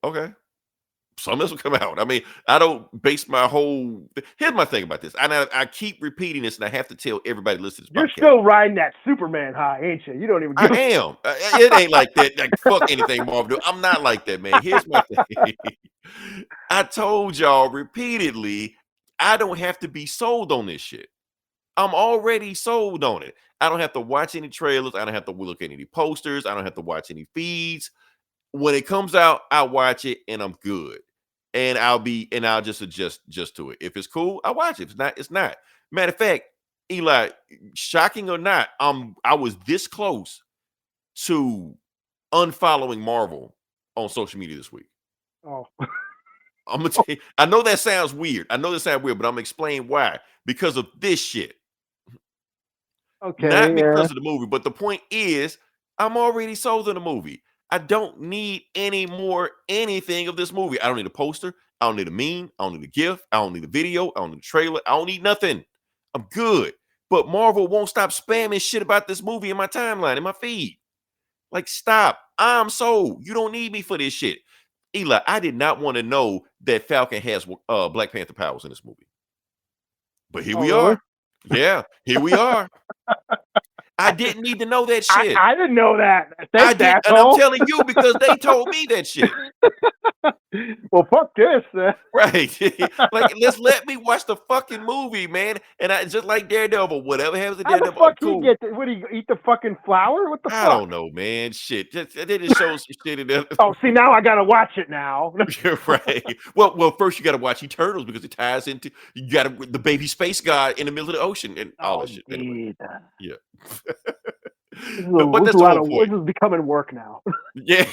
okay. Some else will come out. I mean, I don't base my whole. Here's my thing about this. I keep repeating this, and I have to tell everybody listening to this You're podcast. still riding that Superman high, ain't you? You don't even give I am. It ain't like that. Like, fuck anything Marvel do. I'm not like that, man. Here's my thing. I told y'all repeatedly, I don't have to be sold on this shit. I'm already sold on it. I don't have to watch any trailers. I don't have to look at any posters. I don't have to watch any feeds. When it comes out, I watch it and I'm good. And I'll just adjust to it. If it's cool, I watch it. If it's not, it's not. Matter of fact, Eli, shocking or not, I was this close to unfollowing Marvel on social media this week. Oh. I'm gonna tell you, I know that sounds weird. But I'm gonna explain why. Because of this shit. Okay. Not because of the movie, but the point is, I'm already sold on the movie. I don't need any more anything of this movie. I don't need a poster. I don't need a meme. I don't need a GIF. I don't need a video. I don't need a trailer. I don't need nothing. I'm good. But Marvel won't stop spamming shit about this movie in my timeline, in my feed. Like, stop. I'm sold. You don't need me for this shit. Eli, I did not want to know that Falcon has Black Panther powers in this movie. But here we are. Yeah, here we are. I didn't need to know that shit. I didn't know that. I did, and I'm telling you because they told me that shit. Well, fuck this. Right. Like, let me watch the fucking movie, man. And I just like Daredevil, whatever happens to How Daredevil. the fuck cool. he get? What do you eat the fucking flower? What the fuck? I don't know, man. Shit. They just show some shit in there. Oh, see, now I gotta watch it now. You're right. Well, first you got to watch Eternals because it ties into you got the baby space god in the middle of the ocean and all that shit. Anyway, yeah. But that's the whole point. This is becoming work now. Yeah.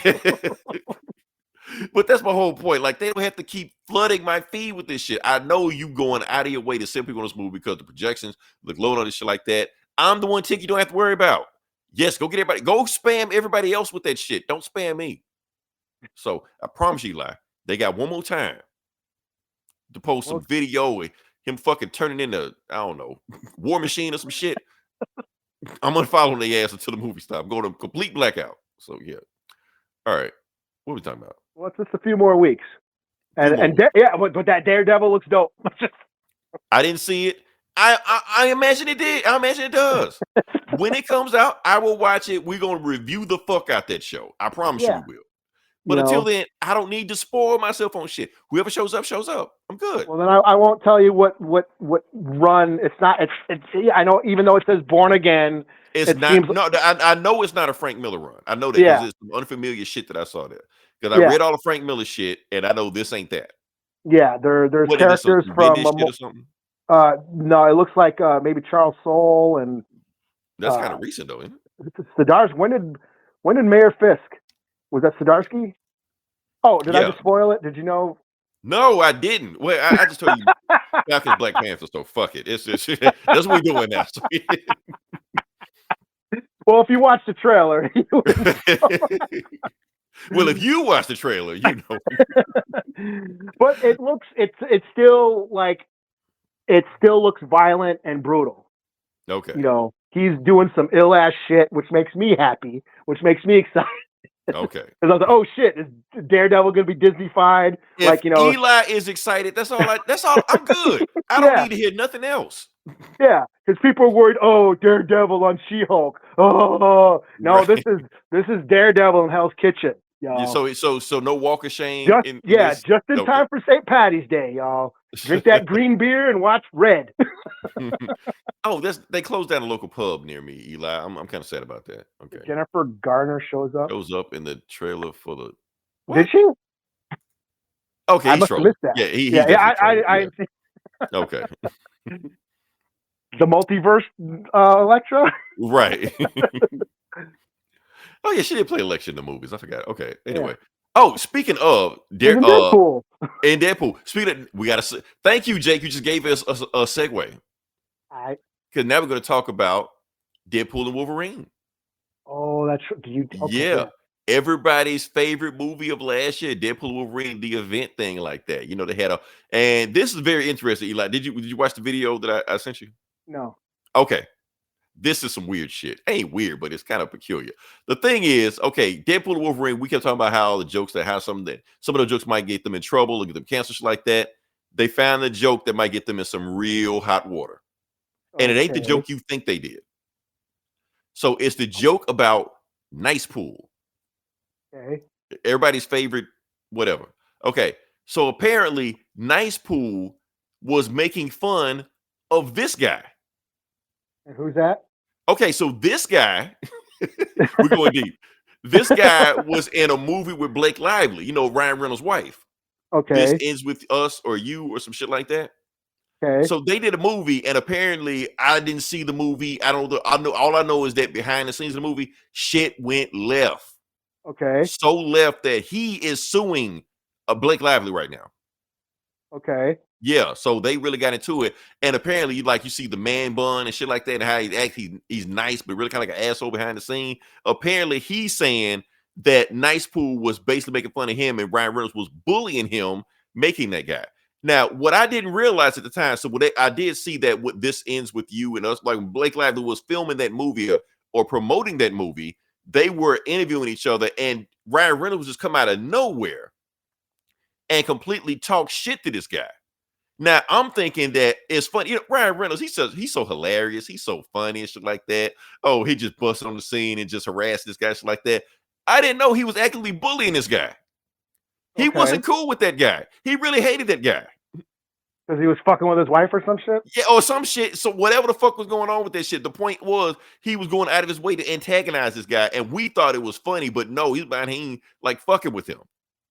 But that's my whole point. Like, they don't have to keep flooding my feed with this shit. I know you going out of your way to send people on this movie because the projections look low on this shit like that. I'm the one tick you don't have to worry about. Yes, go get everybody. Go spam everybody else with that shit. Don't spam me. So I promise you, Eli, they got one more time to post some video of him fucking turning into, I don't know, War Machine or some shit. I'm unfollowing their ass until the movie stops. I'm going to complete blackout. So yeah. All right. What are we talking about? Well, it's just a few more weeks. But that Daredevil looks dope. I didn't see it. I imagine it did. I imagine it does. When it comes out, I will watch it. We're gonna review the fuck out that show. I promise you we will. But until then, I don't need to spoil myself on shit. Whoever shows up, shows up. I'm good. Well, then I won't tell you what run. It's not. It's. I know. Even though it says Born Again, it's not. No, I know it's not a Frank Miller run. I know that because it's some unfamiliar shit that I saw there. Because I read all the Frank Miller shit, and I know this ain't that. Yeah, there's characters from. Or something? No, it looks like maybe Charles Soule and. That's kind of recent though, isn't it? Sidarsky. When did Mayor Fisk? Was that Sidarsky? Oh, did I just spoil it? Did you know? No, I didn't. Well, I just told you Falcon's Black Panther, so fuck it. It's just that's what we're doing now. So, well, if you watch the trailer, well, if you watch the trailer, you know. But it's still like it still looks violent and brutal. Okay. You know, he's doing some ill ass shit, which makes me happy, which makes me excited. Okay. Because I was like, oh shit, is Daredevil gonna be Disney-fied? If like, you know, Eli is excited, that's all. I'm good. I don't need to hear nothing else. Yeah, because people are worried. Oh, Daredevil on She-Hulk. Oh no, Right. this is Daredevil in Hell's Kitchen, y'all. Yeah, so no walk of shame. Just in time for St. Patty's Day, y'all. Drink that green beer and watch Red. Oh, they closed down a local pub near me, Eli. I'm kind of sad about that. Okay. Jennifer Garner shows up. Shows up in the trailer for the. What? Did she? Okay, I he's must have missed that. Yeah, he I okay. The multiverse Electra. Right. Oh yeah, she did play Electra in the movies. I forgot. Okay. Anyway. Oh, speaking of Deadpool. And Deadpool. Speaking of, we gotta thank you, Jake. You just gave us a segue. All right. Because now we're gonna talk about Deadpool and Wolverine. Oh, that's okay, yeah. everybody's favorite movie of last year, Deadpool Wolverine, the event thing like that. You know, they had and this is very interesting, Eli. Did you watch the video that I sent you? No. Okay. This is some weird shit. Ain't weird, but it's kind of peculiar. The thing is, okay, Deadpool Wolverine, we kept talking about how the jokes that how some of the jokes might get them in trouble or get them canceled, shit like that. They found a joke that might get them in some real hot water. And it ain't the joke you think they did. So it's the joke about Nice Pool. Okay. Everybody's favorite, whatever. Okay. So apparently, Nice Pool was making fun of this guy. And who's that? Okay, so this guy, we're going deep. This guy was in a movie with Blake Lively, you know, Ryan Reynolds' wife. Okay. This Ends With Us or You or some shit like that. Okay. So they did a movie, and apparently I didn't see the movie. I don't know. All I know is that behind the scenes of the movie, shit went left. Okay. So left that he is suing Blake Lively right now. Okay. Yeah, so they really got into it, and apparently, you see the man bun and shit like that, and how he acts, he's nice, but really kind of like an asshole behind the scene. Apparently, he's saying that Nice Pool was basically making fun of him, and Ryan Reynolds was bullying him, making that guy. Now, what I didn't realize at the time, so I did see that what This Ends With You and Us, like when Blake Lively was filming that movie or promoting that movie, they were interviewing each other, and Ryan Reynolds just come out of nowhere and completely talk shit to this guy. Now I'm thinking that it's funny. You know, Ryan Reynolds, he's so hilarious, he's so funny and shit like that. Oh, he just busted on the scene and just harassed this guy, shit like that. I didn't know he was actively bullying this guy. He wasn't cool with that guy. He really hated that guy. Because he was fucking with his wife or some shit? Yeah, or some shit. So whatever the fuck was going on with that shit, the point was he was going out of his way to antagonize this guy, and we thought it was funny, but no, he's behind him like fucking with him.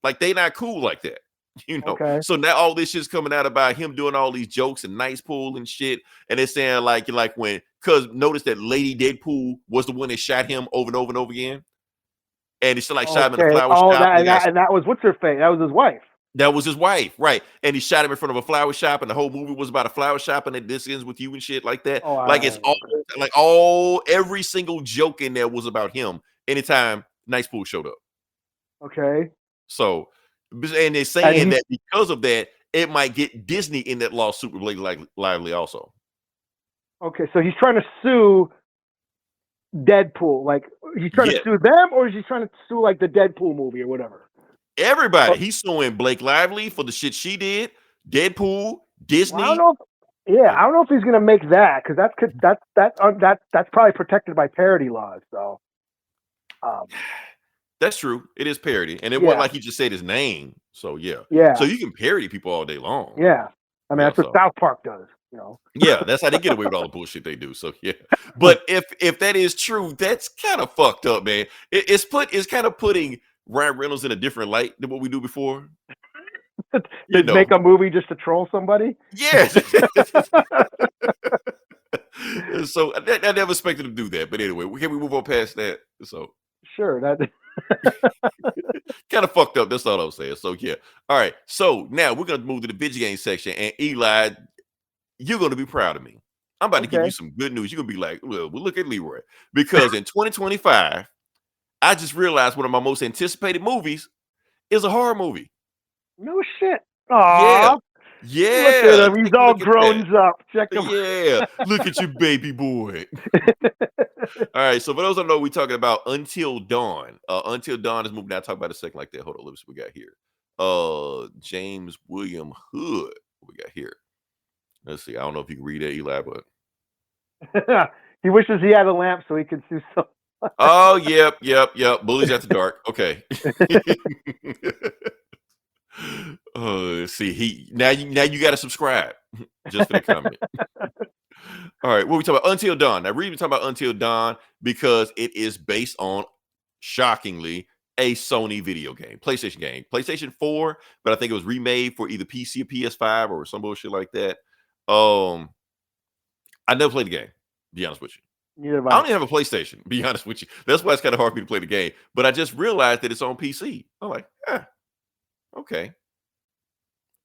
Like they not cool like that. You know, so now all this shit's coming out about him doing all these jokes and Nice Pool and shit, and they're saying like when because notice that Lady Deadpool was the one that shot him over and over and over again, and it's like shot him in a flower shop. And that was what's her face? That was his wife. That was his wife, right? And he shot him in front of a flower shop, and the whole movie was about a flower shop, and This Ends With You and shit like that. Every single joke in there was about him. Anytime Nice Pool showed up. Okay. So. And they're saying that because of that, it might get Disney in that lawsuit with Blake Lively also. Okay, so he's trying to sue Deadpool. Like, he's trying to sue them, or is he trying to sue, like, the Deadpool movie or whatever? Everybody. He's suing Blake Lively for the shit she did, Deadpool, Disney. Well, I don't know if he's going to make that, because that's probably protected by parody laws, so. That's true. It is parody. And it wasn't like he just said his name. So, yeah. So you can parody people all day long. Yeah. I mean, that's what South Park does, you know. Yeah, that's how they get away with all the bullshit they do. So, yeah. But if that is true, that's kind of fucked up, man. It's kind of putting Ryan Reynolds in a different light than what we do before. Make a movie just to troll somebody? Yes. So, I never expected him to do that. But anyway, can we move on past that? So. Sure, that kind of fucked up. That's all I'm saying. So yeah. All right. So now we're gonna move to the video game section, and Eli, you're gonna be proud of me. I'm about to give you some good news. You're gonna be like, well, look at Leroy, because in 2025, I just realized one of my most anticipated movies is a horror movie. No shit. Aww. Yeah. Look at him. He's all grown up. Check him. Yeah. Look at your baby boy. All right. So for those who don't know, we're talking about Until Dawn. Until Dawn is moving. I'll talk about it a second like that. Hold on. Let's see what we got here. James William Hood. What we got here? Let's see. I don't know if you can read that, Eli, but he wishes he had a lamp so he could see some. Oh, yep. Bullies After Dark. Okay. See, now you got to subscribe just for the comment. All right, what we talking about? Until Dawn. Now, we're even talking about Until Dawn because it is based on, shockingly, a Sony video game, PlayStation 4, but I think it was remade for either PC or PS5 or some bullshit like that. I never played the game, to be honest with you. I don't even have a PlayStation, to be honest with you. That's why it's kind of hard for me to play the game. But I just realized that it's on PC. I'm like, okay.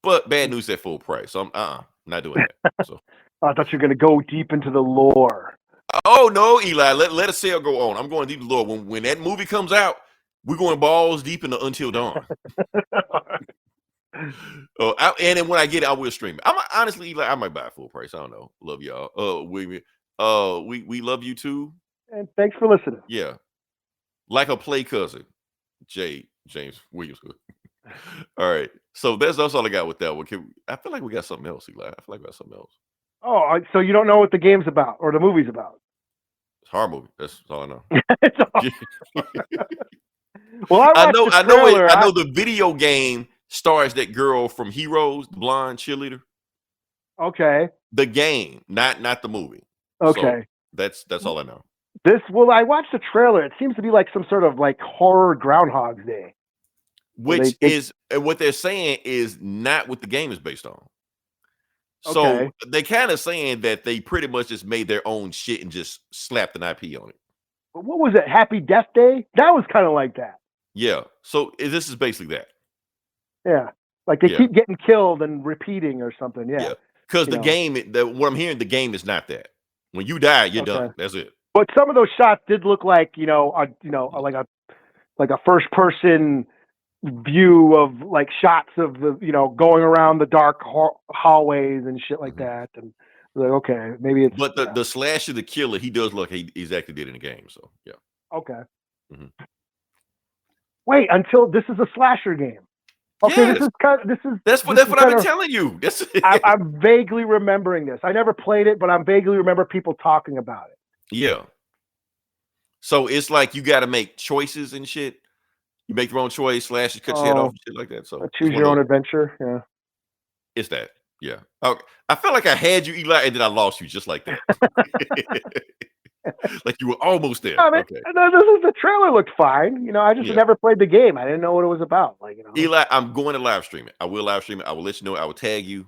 But bad news at full price. So I'm not doing that. So I thought you were going to go deep into the lore. Oh, no, Eli. Let a sale go on. I'm going deep into the lore. When that movie comes out, We're going balls deep into Until Dawn. And then when I get it, I will stream it. Honestly, Eli, I might buy it full price. I don't know. Love y'all. We love you too. And thanks for listening. Yeah, like a play cousin, James Williams. All right, so that's all I got with that one. I feel like we got something else, Eli. I feel like we got something else. Oh, so you don't know what the game's about or the movie's about? It's a horror movie. That's all I know. Well, I know the video game stars that girl from Heroes, the blonde cheerleader. Okay. The game, not the movie. Okay. So that's all I know. I watched the trailer. It seems to be like some sort of like horror Groundhog Day. Which is what they're saying is not what the game is based on. So they kind of saying that they pretty much just made their own shit and just slapped an IP on it. But what was it? Happy Death Day? That was kind of like that. Yeah. So this is basically that. Yeah. Like they keep getting killed and repeating or something. Yeah. Because the game, what I'm hearing, the game is not that. When you die, you're done. That's it. But some of those shots did look like, like a first person view of like shots of the, going around the dark hallways and shit like that. And like, okay, maybe it's. But the slasher, the killer, he does look he's actually did in the game. So yeah. Okay. Mm-hmm. Wait until this is a slasher game. Okay, yes. That's what I've been telling you. I'm vaguely remembering this. I never played it, but I'm vaguely remember people talking about it. Yeah. So it's like you got to make choices and shit. You make your own choice, slashes, cut your head off, and shit like that. So choose your own adventure. Yeah. It's that. Yeah. Okay. I felt like I had you, Eli, and then I lost you just like that. Like you were almost there. I mean, the trailer looked fine. I just never played the game. I didn't know what it was about. Eli, I'm going to live stream it. I will live stream it. I will let you know. I will tag you.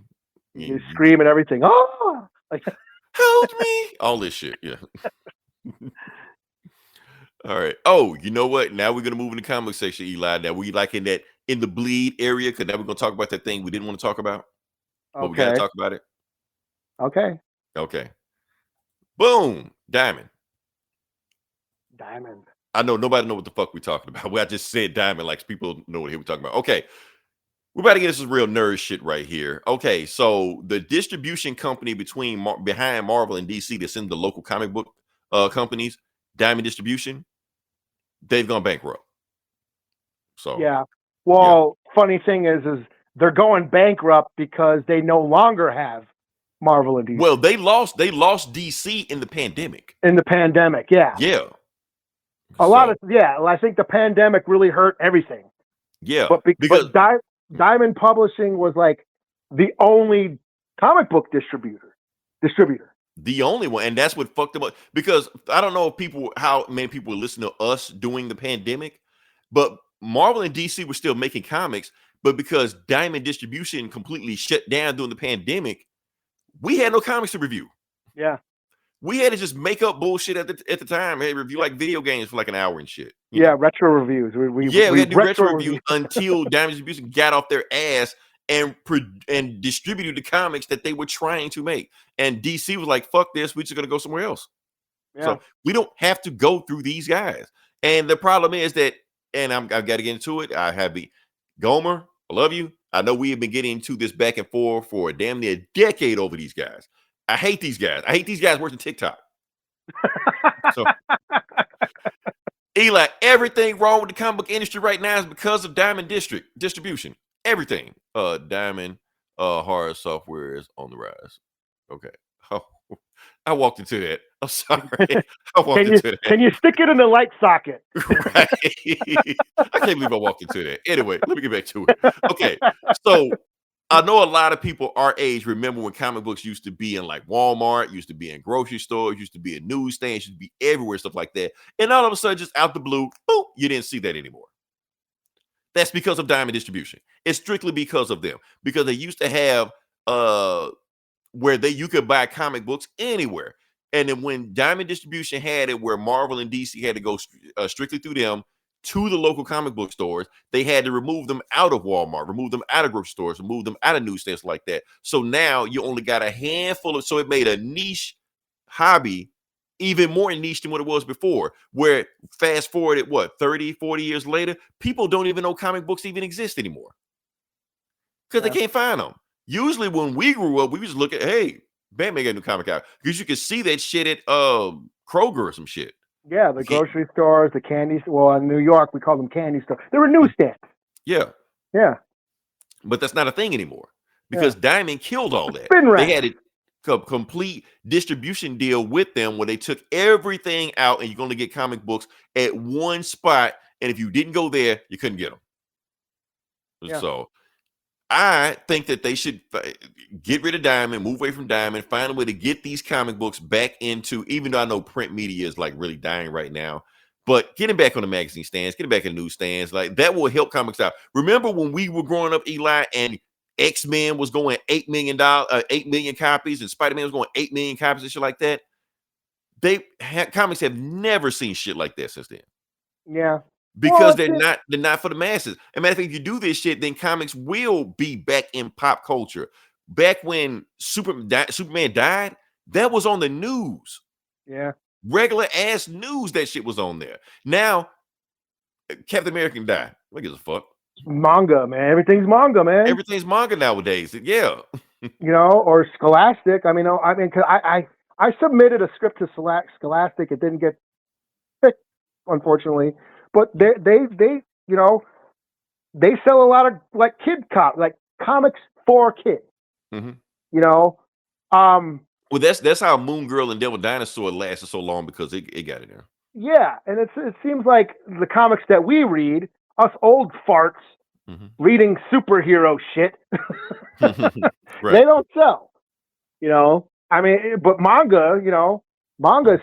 You scream and everything. Oh, like help me! All this shit. Yeah. All right. Oh, you know what? Now we're gonna move in the comic section, Eli. Now we like in the bleed area because now we're gonna talk about that thing we didn't want to talk about. But we gotta talk about it. Okay. Okay. Boom. Diamond. I know nobody know what the fuck we're talking about. I just said Diamond like people know what we're talking about. Okay. We're about to get into some real nerd shit right here. Okay, so the distribution company behind Marvel and DC that's in the local comic book companies, Diamond Distribution, they've gone bankrupt. So yeah. Well, funny thing is they're going bankrupt because they no longer have Marvel and DC. Well, they lost DC in the pandemic. Yeah. Yeah. I think the pandemic really hurt everything. Yeah. But because Diamond Publishing was like the only comic book distributor. The only one, and that's what fucked them up. Because I don't know how many people listen to us during the pandemic, but Marvel and DC were still making comics, but because Diamond Distribution completely shut down during the pandemic, we had no comics to review. Yeah. We had to just make up bullshit at the time. Hey, review like video games for like an hour and shit. Retro reviews. We had to do retro reviews until Diamond Distribution got off their ass and distributed the comics that they were trying to make. And DC was like, fuck this, we're just going to go somewhere else. Yeah. So we don't have to go through these guys. And the problem is that, and I've got to get into it, Gomer, I love you. I know we have been getting into this back and forth for a damn near decade over these guys. I hate these guys. I hate these guys working TikTok. So, Eli, everything wrong with the comic book industry right now is because of Diamond Distribution. Everything. Diamond horror software is on the rise. Okay. Oh, I walked into that. I'm sorry. I walked into that. Can you stick it in the light socket? Right. I can't believe I walked into that. Anyway, let me get back to it. Okay. So I know a lot of people our age remember when comic books used to be in like Walmart, used to be in grocery stores, used to be in newsstands, used to be everywhere, stuff like that. And all of a sudden, just out the blue, boom, you didn't see that anymore. That's because of Diamond Distribution. It's strictly because of them. Because they used to have where you could buy comic books anywhere. And then when Diamond Distribution had it where Marvel and DC had to go strictly through them to the local comic book stores, they had to remove them out of Walmart, remove them out of grocery stores, remove them out of newsstands like that. So now you only got a handful so it made a niche hobby even more niche than what it was before, where fast forward at what, 30, 40 years later, people don't even know comic books even exist anymore because they can't find them. Usually when we grew up, we just look at, hey, Batman got a new comic out, because you could see that shit at Kroger or some shit. Yeah, the grocery stores, the candy. Well, in New York, we call them candy stores. They were newsstands. Yeah. Yeah. But that's not a thing anymore because Diamond killed all that. Spin rack. They had a complete distribution deal with them where they took everything out, and you're going to get comic books at one spot. And if you didn't go there, you couldn't get them. Yeah. So I think that they should get rid of Diamond, move away from Diamond, find a way to get these comic books back into, even though I know print media is like really dying right now, but getting back on the magazine stands, getting back in newsstands, like that will help comics out. Remember when we were growing up, Eli, and X-Men was going 8 million copies, and Spider-Man was going 8 million copies and shit like that? Comics have never seen shit like that since then. Yeah. Because they're not for the masses. As a matter of fact, if you do this shit, then comics will be back in pop culture. Back when Superman died, that was on the news. Yeah. Regular ass news, that shit was on there. Now, Captain America died. What gives a fuck? Manga, man. Everything's manga, man. Everything's manga nowadays. Yeah. Or Scholastic. I mean, because I submitted a script to Scholastic. It didn't get picked, unfortunately. But they sell a lot of like comics for kids. Mm-hmm. Well, that's how Moon Girl and Devil Dinosaur lasted so long, because it got in there. Yeah, and it seems like the comics that we read, us old farts reading superhero shit, Right. They don't sell. I mean, but manga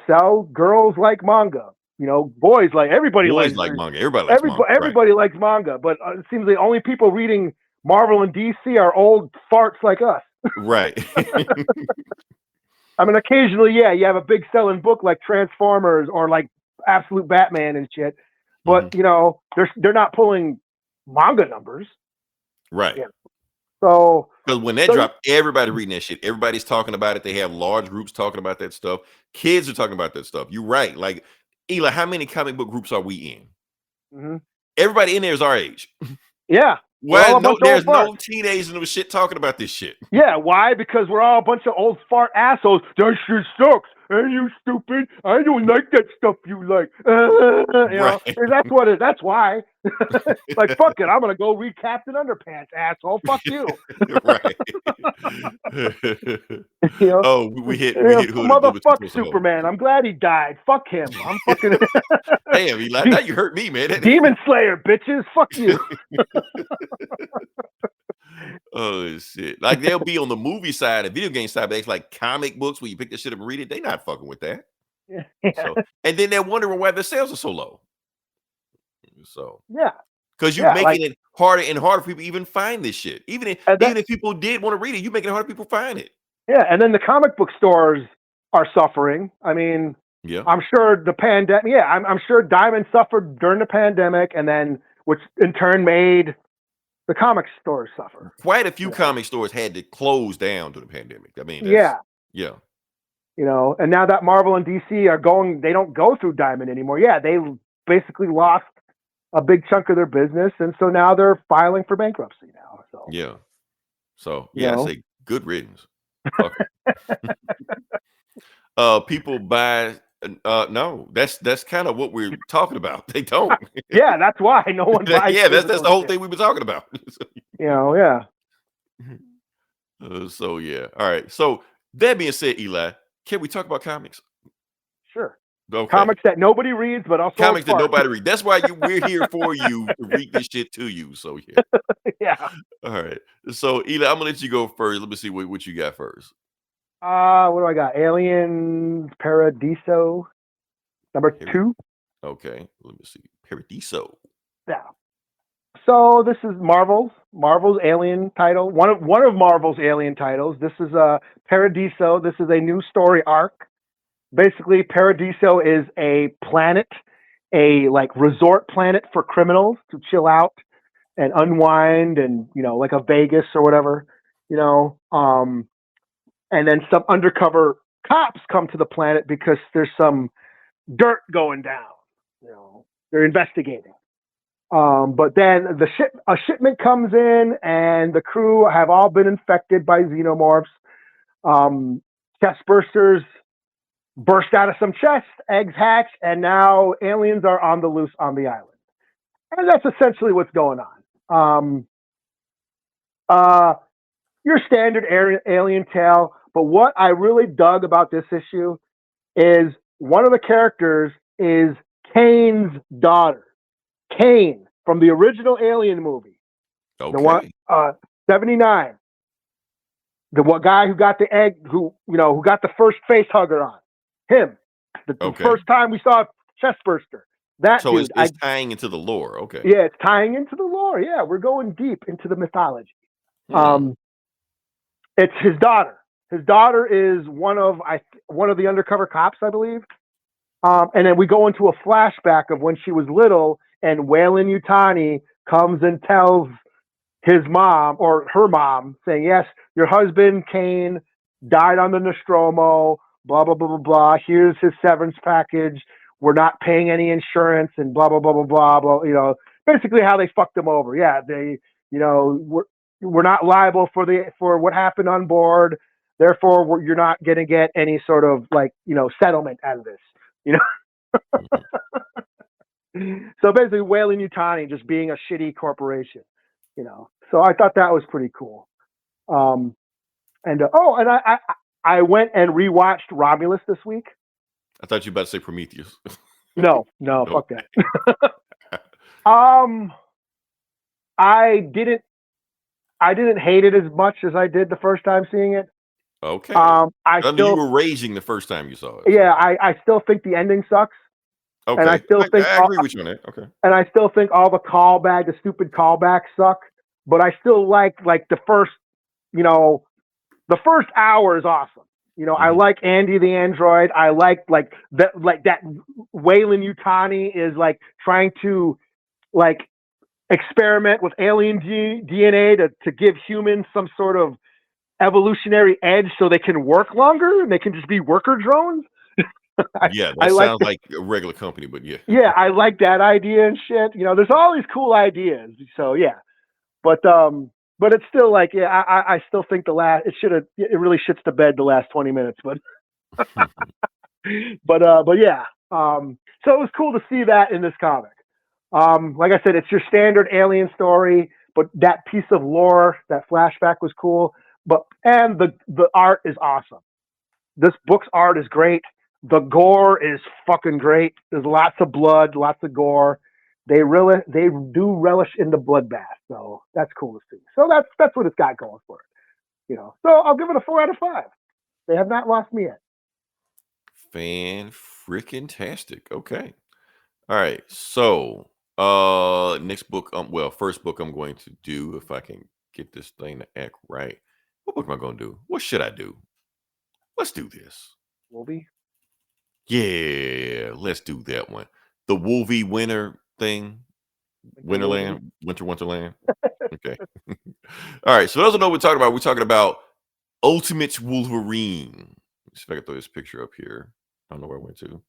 sell. Girls like manga. Boys like everybody likes manga. Everybody likes manga, but it seems the only people reading Marvel and DC are old farts like us. Right. I mean, occasionally, you have a big selling book like Transformers or like Absolute Batman and shit, but they're not pulling manga numbers. Right. Yeah. So because when that dropped, everybody reading that shit. Everybody's talking about it. They have large groups talking about that stuff. Kids are talking about that stuff. You're right. Like, Eli, how many comic book groups are we in? Mm-hmm. Everybody in there is our age. Yeah. Why there's no teenagers and no shit talking about this shit? Yeah, why? Because we're all a bunch of old fart assholes. That shit sucks. Are you stupid? I don't like that stuff you like. That's what it. That's why. Like, fuck it. I'm gonna go read Captain Underpants, asshole. Fuck you. Right. Oh, we hit motherfucker Superman. I'm glad he died. Fuck him. I'm fucking. Damn, Eli, now you hurt me, man. Demon Slayer, bitches. Fuck you. Oh shit! Like, they'll be on the movie side and video game side, but it's like comic books where you pick this shit up and read it. They not fucking with that. Yeah. So, and then they're wondering why their sales are so low. So because you're making it harder and harder for people to even find this shit. Even if people did want to read it, you're making it harder for people to find it. Yeah, and then the comic book stores are suffering. I mean, I'm sure the pandemic. Yeah, I'm sure Diamond suffered during the pandemic, and then which in turn made the comic stores suffer. Quite a few comic stores had to close down during the pandemic. I mean, yeah. And now that Marvel and DC are going, they don't go through Diamond anymore. Yeah, they basically lost a big chunk of their business, and so now they're filing for bankruptcy now. So I say good riddance. People buy. No, that's kind of what we're talking about. They don't. Yeah, that's why no one buys. Yeah, that's the whole thing we've been talking about. Yeah. So yeah, all right. So that being said, Eli, can we talk about comics? Sure. Okay. Comics that nobody reads, but also comics that nobody reads. That's why we're here for you to read this shit to you. So yeah. Yeah. All right. So Eli, I'm gonna let you go first. Let me see what you got first. What do I got? Aliens, Paradiso, number 2. Okay, let me see. Paradiso. Yeah. So this is Marvel's Alien title. One of Marvel's Alien titles. This is Paradiso. This is a new story arc. Basically, Paradiso is a planet, a like resort planet for criminals to chill out and unwind, and like a Vegas or whatever, and then some undercover cops come to the planet because there's some dirt going down. They're investigating. But then a shipment comes in, and the crew have all been infected by xenomorphs. Chest bursters burst out of some chests, eggs hatch, and now aliens are on the loose on the island. And that's essentially what's going on. Your standard alien tale, but what I really dug about this issue is one of the characters is Kane's daughter. Kane from the original Alien movie. Okay. The one 79. The one guy who got the egg, who got the first face hugger on. Him. The first time we saw a chest burster. That so dude. it's tying into the lore. Okay. Yeah, it's tying into the lore. Yeah, we're going deep into the mythology. It's his daughter. His daughter is one of the undercover cops, I believe. And then we go into a flashback of when she was little, and Weyland Yutani comes and tells his mom or her mom, saying, "Yes, your husband Kane died on the Nostromo. Blah blah blah blah blah. Here's his severance package. We're not paying any insurance and blah blah blah blah blah blah." Basically how they fucked him over. Yeah, they we're not liable for what happened on board. Therefore, you're not going to get any sort of settlement out of this. So basically, Weyland Yutani just being a shitty corporation. So I thought that was pretty cool. And I went and rewatched Romulus this week. I thought you were about to say Prometheus. No, fuck that. I didn't hate it as much as I did the first time seeing it. Okay. You were raging the first time you saw it. Yeah, I still think the ending sucks. Okay. And I still think I agree with you on that. Okay. And I still think all the stupid callbacks suck. But I still like the first, the first hour is awesome. I like Andy the android. I like that Weyland Yutani is trying to experiment with alien DNA to give humans some sort of evolutionary edge so they can work longer and they can just be worker drones. Yeah, that sounds like a regular company, but yeah. Yeah, I like that idea and shit. There's all these cool ideas. So yeah. But it's still I still think it really shits the bed the last 20 minutes, but but yeah. So it was cool to see that in this comic. Like I said, it's your standard alien story, but that piece of lore, that flashback was cool. And the art is awesome. This book's art is great. The gore is fucking great. There's lots of blood, lots of gore. They do relish in the bloodbath, so that's cool to see. So that's what it's got going for it. So I'll give it a 4 out of 5. They have not lost me yet. Fan-freaking-tastic. Okay. All right. So next book, first book I'm going to do, if I can get this thing to act right. What book am I going to do? What should I do? Let's do this. Wolvie? Yeah, let's do that one. The Wolvie winter thing. Winterland. Okay. All right. So those who know what we're talking about Ultimate Wolverine. Let's see if I can throw this picture up here. I don't know where I went to.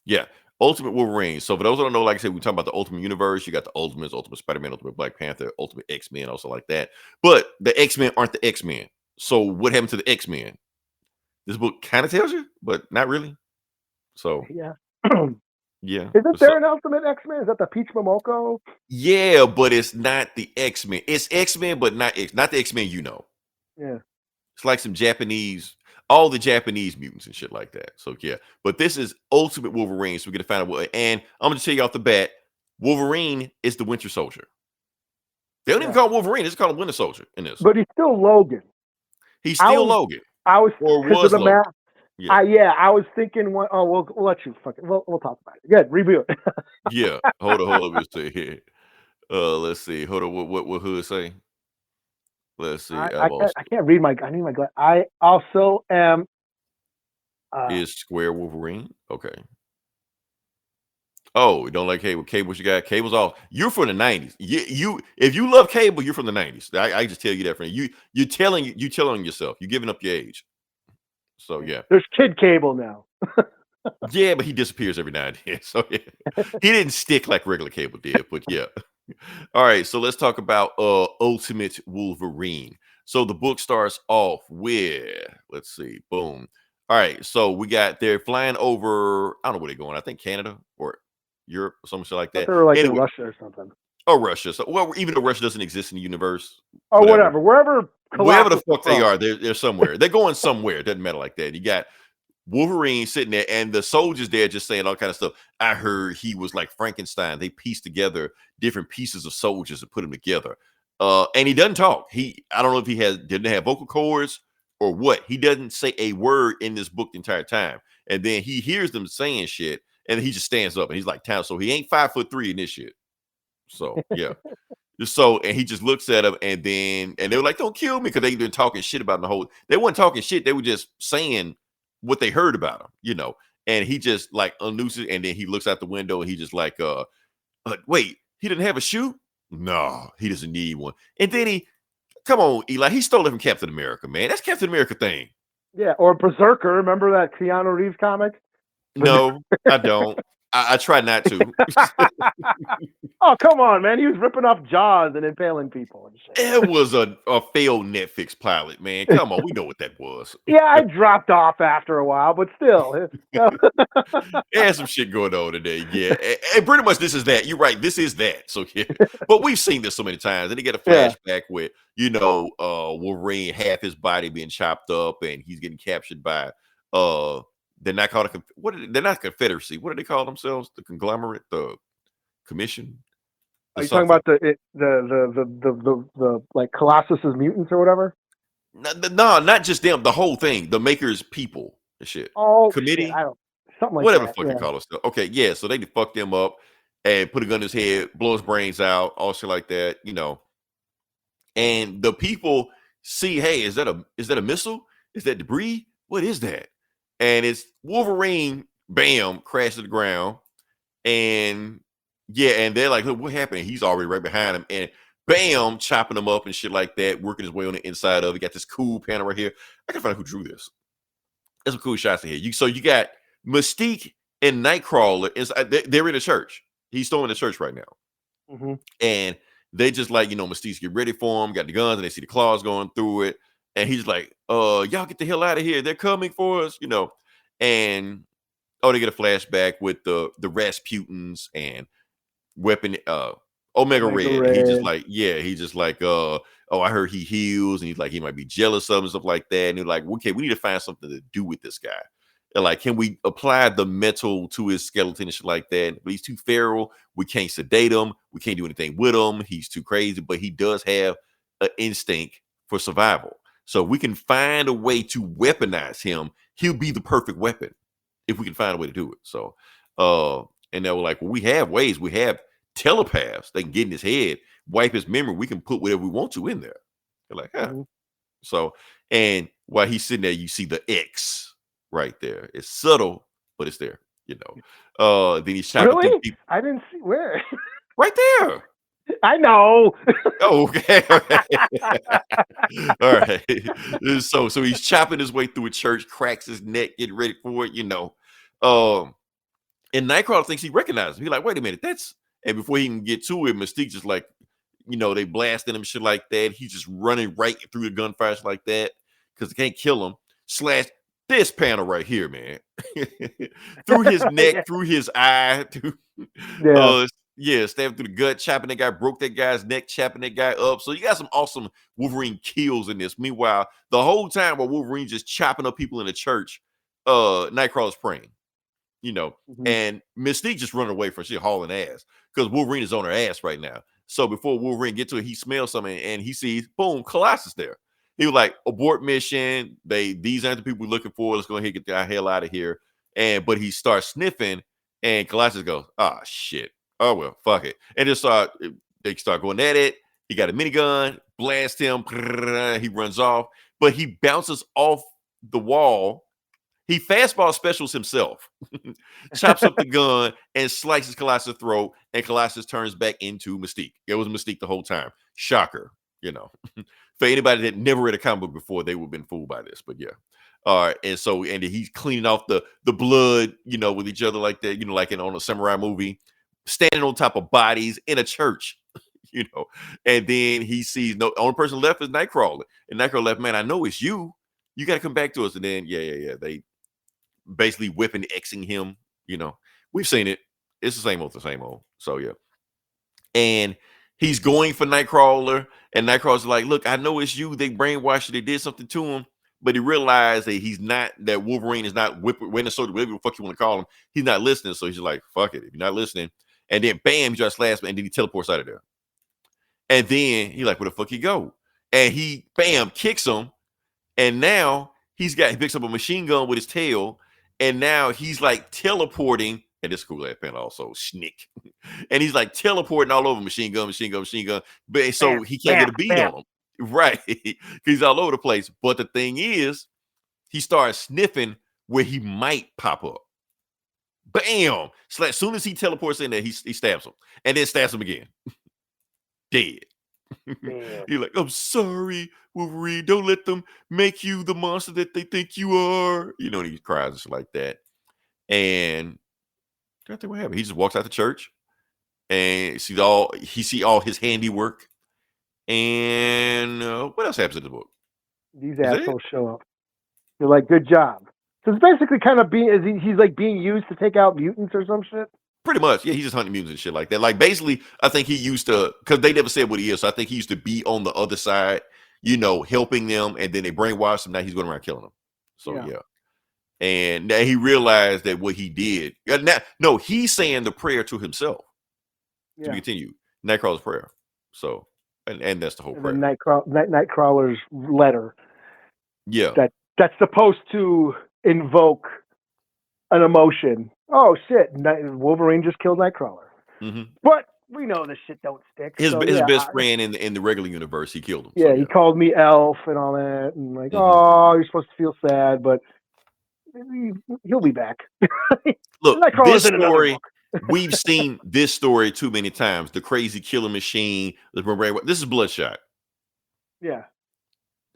Yeah. Ultimate Wolverine. So for those who don't know, like I said, we talking about the Ultimate Universe. You got the Ultimates, Ultimate Spider-Man, Ultimate Black Panther, Ultimate X-Men, also like that. But the X-Men aren't the X-Men. So what happened to the X-Men? This book kind of tells you, but not really. So yeah. Yeah. Isn't there an Ultimate X-Men? Is that the Peach Momoko? Yeah, but it's not the X-Men. It's X-Men, but not the X-Men you know. Yeah. It's like some Japanese, all the Japanese mutants and shit like that. So yeah. But this is Ultimate Wolverine. So we're gonna find out what, and I'm gonna tell you off the bat, Wolverine is the Winter Soldier. They don't even call him Wolverine, they just call him Winter Soldier in this. But he's still Logan. He's still Logan. I was Logan. I was thinking. We'll let you fucking. We'll talk about it. Good, review it. Yeah, hold on. Let's see here. Let's see. Hold on. What Hood say? Let's see. I can't read my. I need my glass. I also am. Is Square Wolverine okay? Oh, you don't like Cable? Cable, you got Cable's off. You're from the 90s. You if you love Cable, you're from the 90s. I just tell you that, friend. You're telling yourself. You're giving up your age. So yeah. There's Kid Cable now. Yeah, but he disappears every now and then. So yeah. He didn't stick like regular Cable did, but yeah. All right, so let's talk about Ultimate Wolverine. So the book starts off with, let's see, boom. All right, so they're flying over, I don't know where they're going. I think Canada or Europe or some shit like But that. they were like in Anyway, Russia or something. oh, Russia. So, well, even though Russia doesn't exist in the universe, Or whatever. Wherever wherever the Colossus fuck is they from. are, they're somewhere. They're going somewhere. It doesn't matter like that. You got Wolverine sitting there, and the soldiers there just saying all kind of stuff. I heard he was like Frankenstein. They pieced together different pieces of soldiers and put them together. And he doesn't talk. I don't know if he didn't have vocal cords or what. He doesn't say a word in this book the entire time. And then he hears them saying shit, and he just stands up and he's like, "Town." So he ain't 5'3" in this shit. So yeah. And he just looks at him, and they were like, "Don't kill me," because they've been talking shit about the whole. They weren't talking shit. They were just saying what they heard about him, And he just like unlooses, and then he looks out the window, and he just like, wait, he didn't have a shoe? No, he doesn't need one. And then come on, Eli, he stole it from Captain America, man. That's Captain America thing. Yeah, or Berserker. Remember that Keanu Reeves comic? No, I don't. I try not to. Oh, come on, man. He was ripping off Jaws and impaling people and shit. It was a failed Netflix pilot, man. Come on, we know what that was. Yeah, I dropped off after a while, but still. It had some shit going on today, yeah. And pretty much this is that. You're right, this is that. So yeah. But we've seen this so many times. And they get a flashback with, Wolverine, half his body being chopped up, and he's getting captured by they're not called they're not Confederacy. What do they call themselves? The conglomerate, the commission. Are you talking about the like Colossus's mutants or whatever? No, not just them. The whole thing. The makers, people, and shit. Oh, committee, shit, something like whatever that. the fuck you call it. Okay, yeah. So they fuck them up and put a gun in his head, blow his brains out, all shit like that. And the people see, hey, is that a missile? Is that debris? What is that? And it's Wolverine. Bam, crashed to the ground, and. Yeah, and they're like, look, what happened? He's already right behind him, and bam, chopping him up and shit like that, working his way on the inside of it. Got this cool panel right here. I can find out who drew this. There's some cool shots in here. So you got Mystique and Nightcrawler. They're in the church. He's still in the church right now. Mm-hmm. And they just like, Mystique's get ready for him, got the guns, and they see the claws going through it. And he's like, y'all get the hell out of here. They're coming for us, And, they get a flashback with the Rasputins and weapon Omega Red. He's just like I heard he heals, and he's like he might be jealous of him and stuff like that, and he's like, okay, we need to find something to do with this guy, and like, can we apply the metal to his skeleton and shit like that? But he's too feral, we can't sedate him, we can't do anything with him, he's too crazy, but he does have an instinct for survival, so we can find a way to weaponize him. He'll be the perfect weapon if we can find a way to do it. So and they were like, well, we have ways. We have telepaths. They can get in his head, wipe his memory. We can put whatever we want to in there. They're like, huh. Mm-hmm. So, and while he's sitting there, you see the X right there. It's subtle, but it's there, Then he's chopping through people. I didn't see where. Right there. I know. Oh, okay. All right. So he's chopping his way through a church, cracks his neck, getting ready for it, And Nightcrawler thinks he recognizes him. He's like, wait a minute, and before he can get to it, Mystique just like, they blasting him, shit like that. He's just running right through the gunfire like that because they can't kill him. Slash this panel right here, man. Through his neck, through his eye, stabbing through the gut, chopping that guy, broke that guy's neck, chopping that guy up. So you got some awesome Wolverine kills in this. Meanwhile, the whole time while Wolverine's just chopping up people in the church, Nightcrawler's praying. And Mystique just running away from shit, hauling ass, because Wolverine is on her ass right now. So before Wolverine gets to it, he smells something and he sees, boom, Colossus there. He was like, abort mission. These aren't the people we're looking for. Let's go ahead and get the hell out of here. But he starts sniffing, and Colossus goes, shit. Oh well, fuck it. And they start going at it. He got a minigun, blast him, he runs off, but he bounces off the wall. He fastball specials himself, chops up the gun, and slices Colossus' throat, and Colossus turns back into Mystique. It was Mystique the whole time. Shocker, For anybody that never read a comic book before, they would have been fooled by this, but yeah. All right, and then he's cleaning off the blood, with each other like that, like on a samurai movie, standing on top of bodies in a church, and then he sees the only person left is Nightcrawler, and Nightcrawler left, man, I know it's you. You got to come back to us, and then they basically whipping Xing him. We've seen it. It's the same old. So yeah, and he's going for Nightcrawler, and Nightcrawler's like, look, I know it's you. They brainwashed you. They did something to him. But he realized that Wolverine is not winning soldier, whatever the fuck you want to call him. He's not listening. So he's like, fuck it. If you're not listening. And then bam, he just slaps me, and then he teleports out of there. And then he like, where the fuck he go? And he bam, kicks him. And now he picks up a machine gun with his tail. And now he's like teleporting. And this cool ass pen also, Schnick. And he's like teleporting all over machine gun. But so he can't get a beat on him. Right. He's all over the place. But the thing is, he starts sniffing where he might pop up. Bam! So as soon as he teleports in there, he stabs him. And then stabs him again. Dead. He's like, I'm sorry, Wolverine. Don't let them make you the monster that they think you are. And he cries and shit like that. And I think what happened. He just walks out the church and he see all his handiwork. And what else happens in the book? These assholes show up. They're like, good job. So it's basically kind of he's like being used to take out mutants or some shit. Pretty much. Yeah, he's just hunting mutants and shit like that. Like basically, I think he used to, because they never said what he is. So I think he used to be on the other side, helping them. And then they brainwashed him. Now he's going around killing them. So yeah. And now he realized that what he did. No, he's saying the prayer to himself. To continue. Nightcrawler's prayer. So. And that's the whole prayer. Nightcrawler's letter. Yeah. That's supposed to invoke an emotion. Oh shit! Wolverine just killed Nightcrawler. Mm-hmm. But we know this shit don't stick. His best friend in the regular universe, he killed him. Yeah, he called me elf and all that, and like, oh, you're supposed to feel sad, but he'll be back. Look, this story. We've seen this story too many times. The crazy killing machine. This is Bloodshot. Yeah.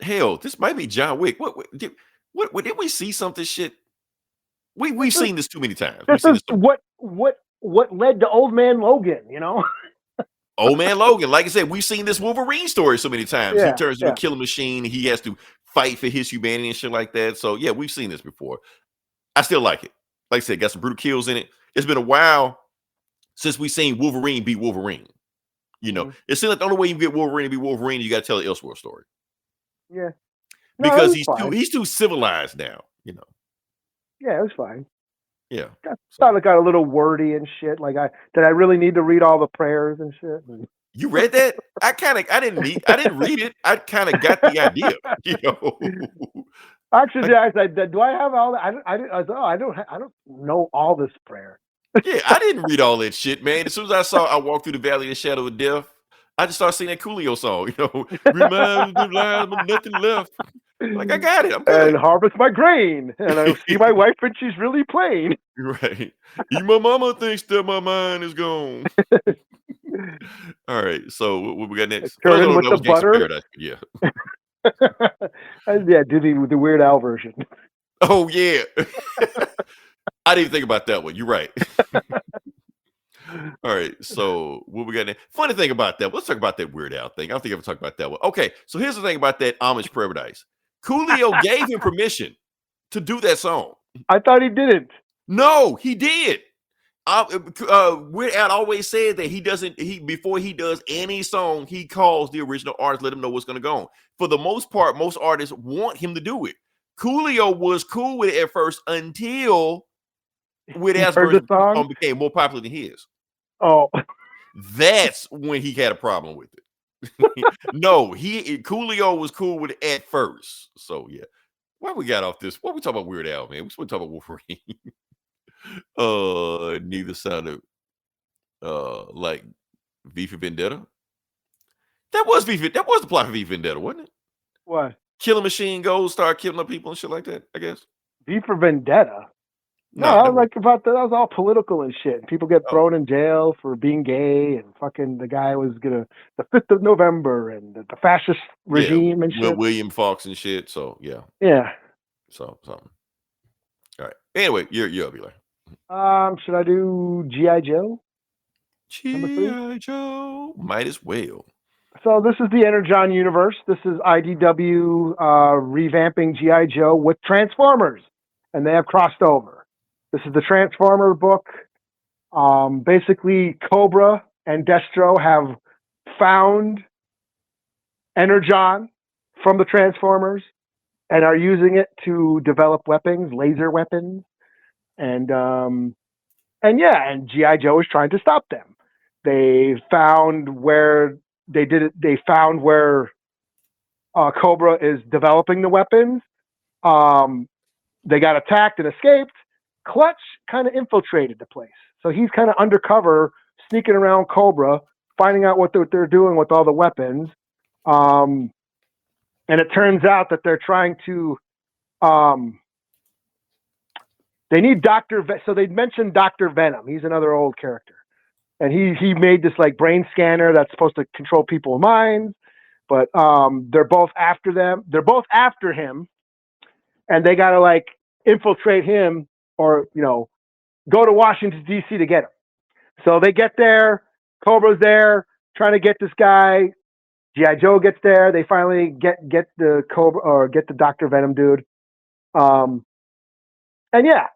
Hell, this might be John Wick. What did we see something shit? We've seen this too many times. This is what led to Old Man Logan, Old Man Logan. Like I said, we've seen this Wolverine story so many times. He turns into a killing machine. He has to fight for his humanity and shit like that. So yeah, we've seen this before. I still like it. Like I said, got some brutal kills in it. It's been a while since we've seen Wolverine be Wolverine. It seems like the only way you get Wolverine to be Wolverine, you got to tell the Elseworld story. Yeah. Because he's too civilized now, Yeah, it was fine. Yeah. Thought it got a little wordy and shit. Like, did I really need to read all the prayers and shit? You read that? I didn't read it. I kind of got the idea, Actually, do I have all that? I don't know all this prayer. Yeah, I didn't read all that shit, man. As soon as I walked through the valley of the shadow of death, I just started singing that Coolio song, Remind me of life, but nothing left. Like, I got it. I'm good. And harvest my grain. And I see my wife and she's really plain. Right. Even my mama thinks that my mind is gone. All right. So what we got next? Turning with the butter. Yeah. Yeah, do the Weird Al version. Oh yeah. I didn't even think about that one. You're right. All right. So what we got next? Funny thing about that. Let's talk about that Weird Al thing. I don't think I've ever talked about that one. Okay. So here's the thing about that Amish Paradise. Coolio gave him permission to do that song. I thought he didn't. No, he did. Weird Al always said that before he does any song, he calls the original artist, let him know what's going to go on. For the most part, most artists want him to do it. Coolio was cool with it at first until Weird Al's version became more popular than his. Oh, that's when he had a problem with it. No, Coolio was cool with it at first. So yeah, why we got off this? What we talking about Weird Al, man? We supposed to talk about Wolverine. Neither sounded like V for Vendetta. That was the plot for V for Vendetta, wasn't it? What? Killing machine goes, start killing up people and shit like that, I guess. V for Vendetta. No, I was like about that. That was all political and shit. People get thrown in jail for being gay, and fucking the guy was the 5th of November, and the fascist regime and shit. William Fox and shit. So yeah. Yeah. So something. All right. Anyway, you're up, Eli. Should I do G.I. Joe? Number 3? G.I. Joe. Might as well. So this is the Energon universe. This is IDW revamping G.I. Joe with Transformers, and they have crossed over. This is the Transformer book. Basically, Cobra and Destro have found Energon from the Transformers and are using it to develop weapons, laser weapons, and G.I. Joe is trying to stop them. They found where they did it. They found where Cobra is developing the weapons. They got attacked and escaped. Clutch kind of infiltrated the place, so he's kind of undercover, sneaking around Cobra, finding out what they're doing with all the weapons. And it turns out that they're trying to. They need so they mentioned Dr. Venom. He's another old character. And he made this like brain scanner that's supposed to control people's minds, but they're both after them. They're both after him, and they gotta like infiltrate him or go to Washington D.C. to get him. So they get there. Cobra's there trying to get this guy. G.I. Joe gets there. They finally get the Cobra or get the Dr. Venom dude. And yeah,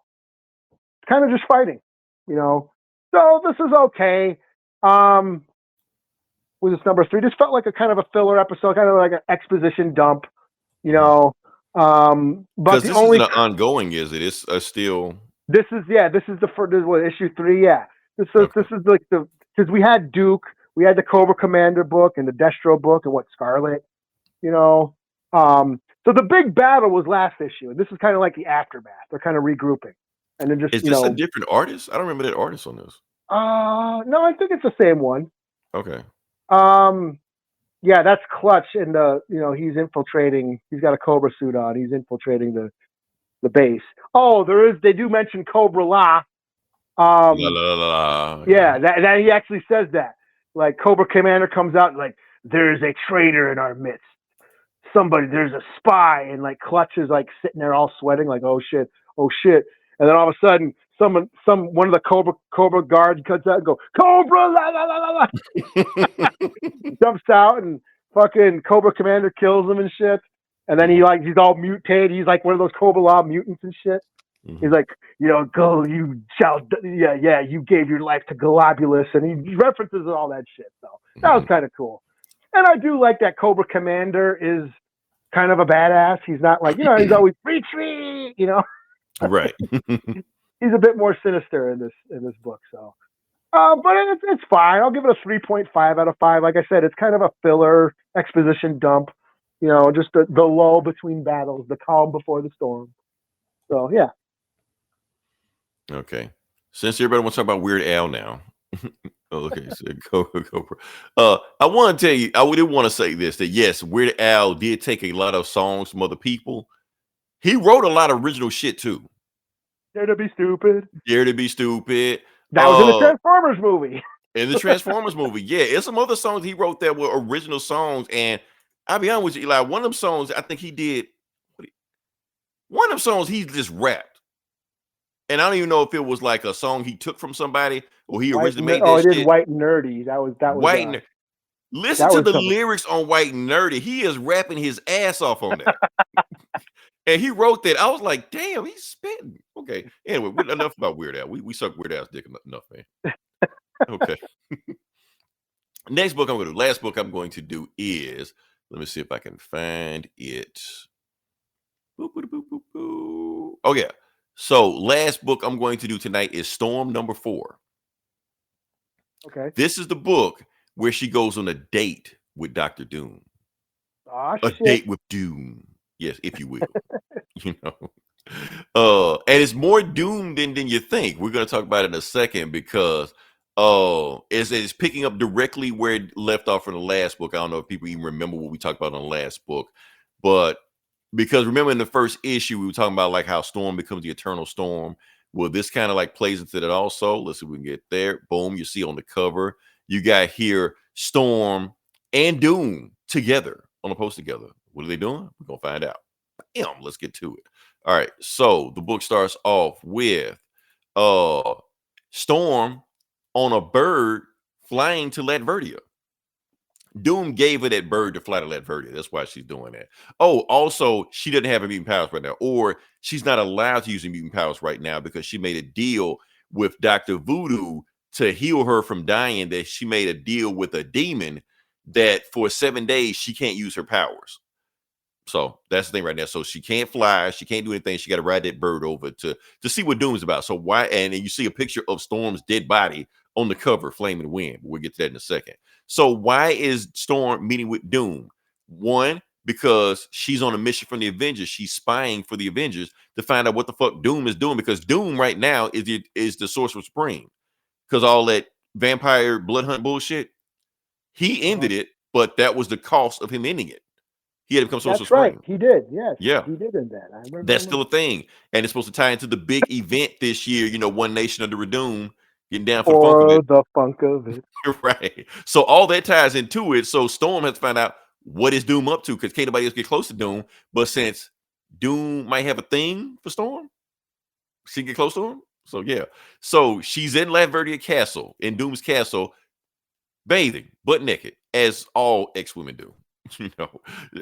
kind of just fighting, So this is okay. Was this number 3? This felt like a kind of a filler episode, kind of like an exposition dump, But Because the this only isn't an ongoing, is it? It's still. this is the first issue 3. Yeah, this is like because we had Duke, we had the Cobra Commander book and the Destro book and Scarlet, So the big battle was last issue, and this is kind of like the aftermath. They're kind of regrouping, and then just Is this a different artist? I don't remember that artist on this. No, I think it's the same one. Okay. Yeah, that's Clutch, and he's infiltrating. He's got a Cobra suit on. He's infiltrating the base. Oh, they do mention Cobra La. La, la, la, la. Yeah, that he actually says that. Like Cobra Commander comes out and like, there's a traitor in our midst. There's a spy, and like Clutch is like sitting there all sweating, like oh shit, and then all of a sudden one of the Cobra guards cuts out and go Cobra la la la la la, jumps out and fucking Cobra Commander kills him and shit, and then he's all mutated. He's like one of those Cobra Law mutants and shit. Mm-hmm. He's like, go, you shall, you gave your life to Globulus, and he references all that shit. So that was kind of cool. And I do like that Cobra Commander is kind of a badass. He's not like, he's always retreat, Right. He's a bit more sinister in this book. So, but it's fine. I'll give it a 3.5 out of 5. Like I said, it's kind of a filler exposition dump, just the lull between battles, the calm before the storm. So, yeah. Okay. Since everybody wants to talk about Weird Al now. Okay, so go. I want to tell you, I did want to say this, that yes, Weird Al did take a lot of songs from other people. He wrote a lot of original shit too. Dare to be stupid. Dare to be stupid. That was in the Transformers movie. In the Transformers movie, yeah. There's some other songs he wrote that were original songs, and I'll be honest with you, Eli, one of them songs I think he did. One of them songs he just rapped. And I don't even know if it was like a song he took from somebody or he originally made that shit. Oh, it is White and Nerdy. That was White. Listen to the lyrics on White and Nerdy. He is rapping his ass off on that. And he wrote that. I was like, damn, he's spitting. Okay. Anyway, enough about Weird Al. We suck Weird Al's dick enough, man. Okay. Last book I'm going to do is, let me see if I can find it. Boop, boop, boop, boop, boop. Oh, yeah. So last book I'm going to do tonight is Storm number 4. Okay. This is the book where she goes on a date with Dr. Doom. Oh, a date with Doom. Yes, if you will. And it's more Doom than you think. We're going to talk about it in a second because it's picking up directly where it left off from the last book. I don't know if people even remember what we talked about in the last book, but because remember in the first issue, we were talking about like how Storm becomes the Eternal Storm. Well, this kind of like plays into that also. Let's see if we can get there. Boom, you see on the cover, you got here Storm and Doom together on a post together. What are they doing? We're going to find out. Bam, let's get to it. All right. So the book starts off with Storm on a bird flying to Latveria. Doom gave her that bird to fly to Latveria. That's why she's doing that. Oh, also, she doesn't have a mutant powers right now, or she's not allowed to use the mutant powers right now because she made a deal with Dr. Voodoo to heal her from dying. That she made a deal with a demon that for 7 days she can't use her powers. So that's the thing right now. So she can't fly, she can't do anything. She got to ride that bird over to see what Doom's about. So why? And then you see a picture of Storm's dead body on the cover, Flame and Wind. We'll get to that in a second. So why is Storm meeting with Doom? One, because she's on a mission from the Avengers. She's spying for the Avengers to find out what the fuck Doom is doing, because Doom right now is the Sorcerer Supreme. Because all that vampire blood hunt bullshit, he ended it, but that was the cost of him ending it. He had to become Sorcerer That's right. Supreme. He did. Yes. Yeah. He did in that. I remember. That's still a thing. And it's supposed to tie into the big event this year, One Nation Under Doom, getting down for the funk of it. Right. So all that ties into it. So Storm has to find out what is Doom up to, because can't nobody else get close to Doom. But since Doom might have a thing for Storm, she can get close to him. So yeah. So she's in Latveria Castle, in Doom's castle, bathing, butt naked, as all ex-women do.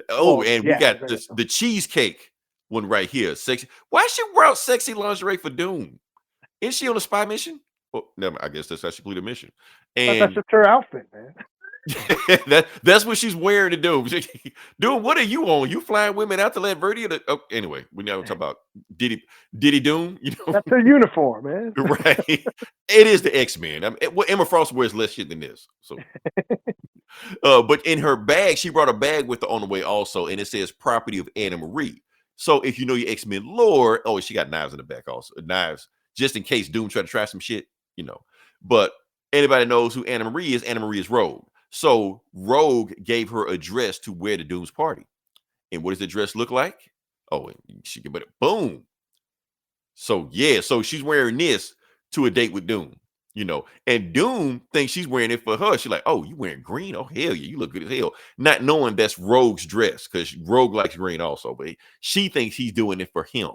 Oh, and we got the cheesecake one right here. Sexy. Why she wear out sexy lingerie for Doom? Is she on a spy mission? Well, never. I guess that's how she completed a mission. And that's just her outfit, man. that's what she's wearing to Doom. Doom, what are you on? You flying women out to Latveria? Anyway, we now talk about Diddy Doom. That's her uniform, man. Right. It is the X-Men. Emma Frost wears less shit than this. So, but in her bag, she brought a bag with her on the way also, and it says "Property of Anna Marie." So if you know your X-Men lore, she got knives in the back also, knives just in case Doom try to try some shit, But anybody knows who Anna Marie is. Anna Marie is Rogue. So Rogue gave her a dress to wear to Doom's party. And what does the dress look like? Oh, she can, but boom. So yeah, so she's wearing this to a date with Doom, and Doom thinks she's wearing it for her. She's like, oh, you wearing green? Oh, hell yeah, you look good as hell. Not knowing that's Rogue's dress, because Rogue likes green also, but she thinks he's doing it for him,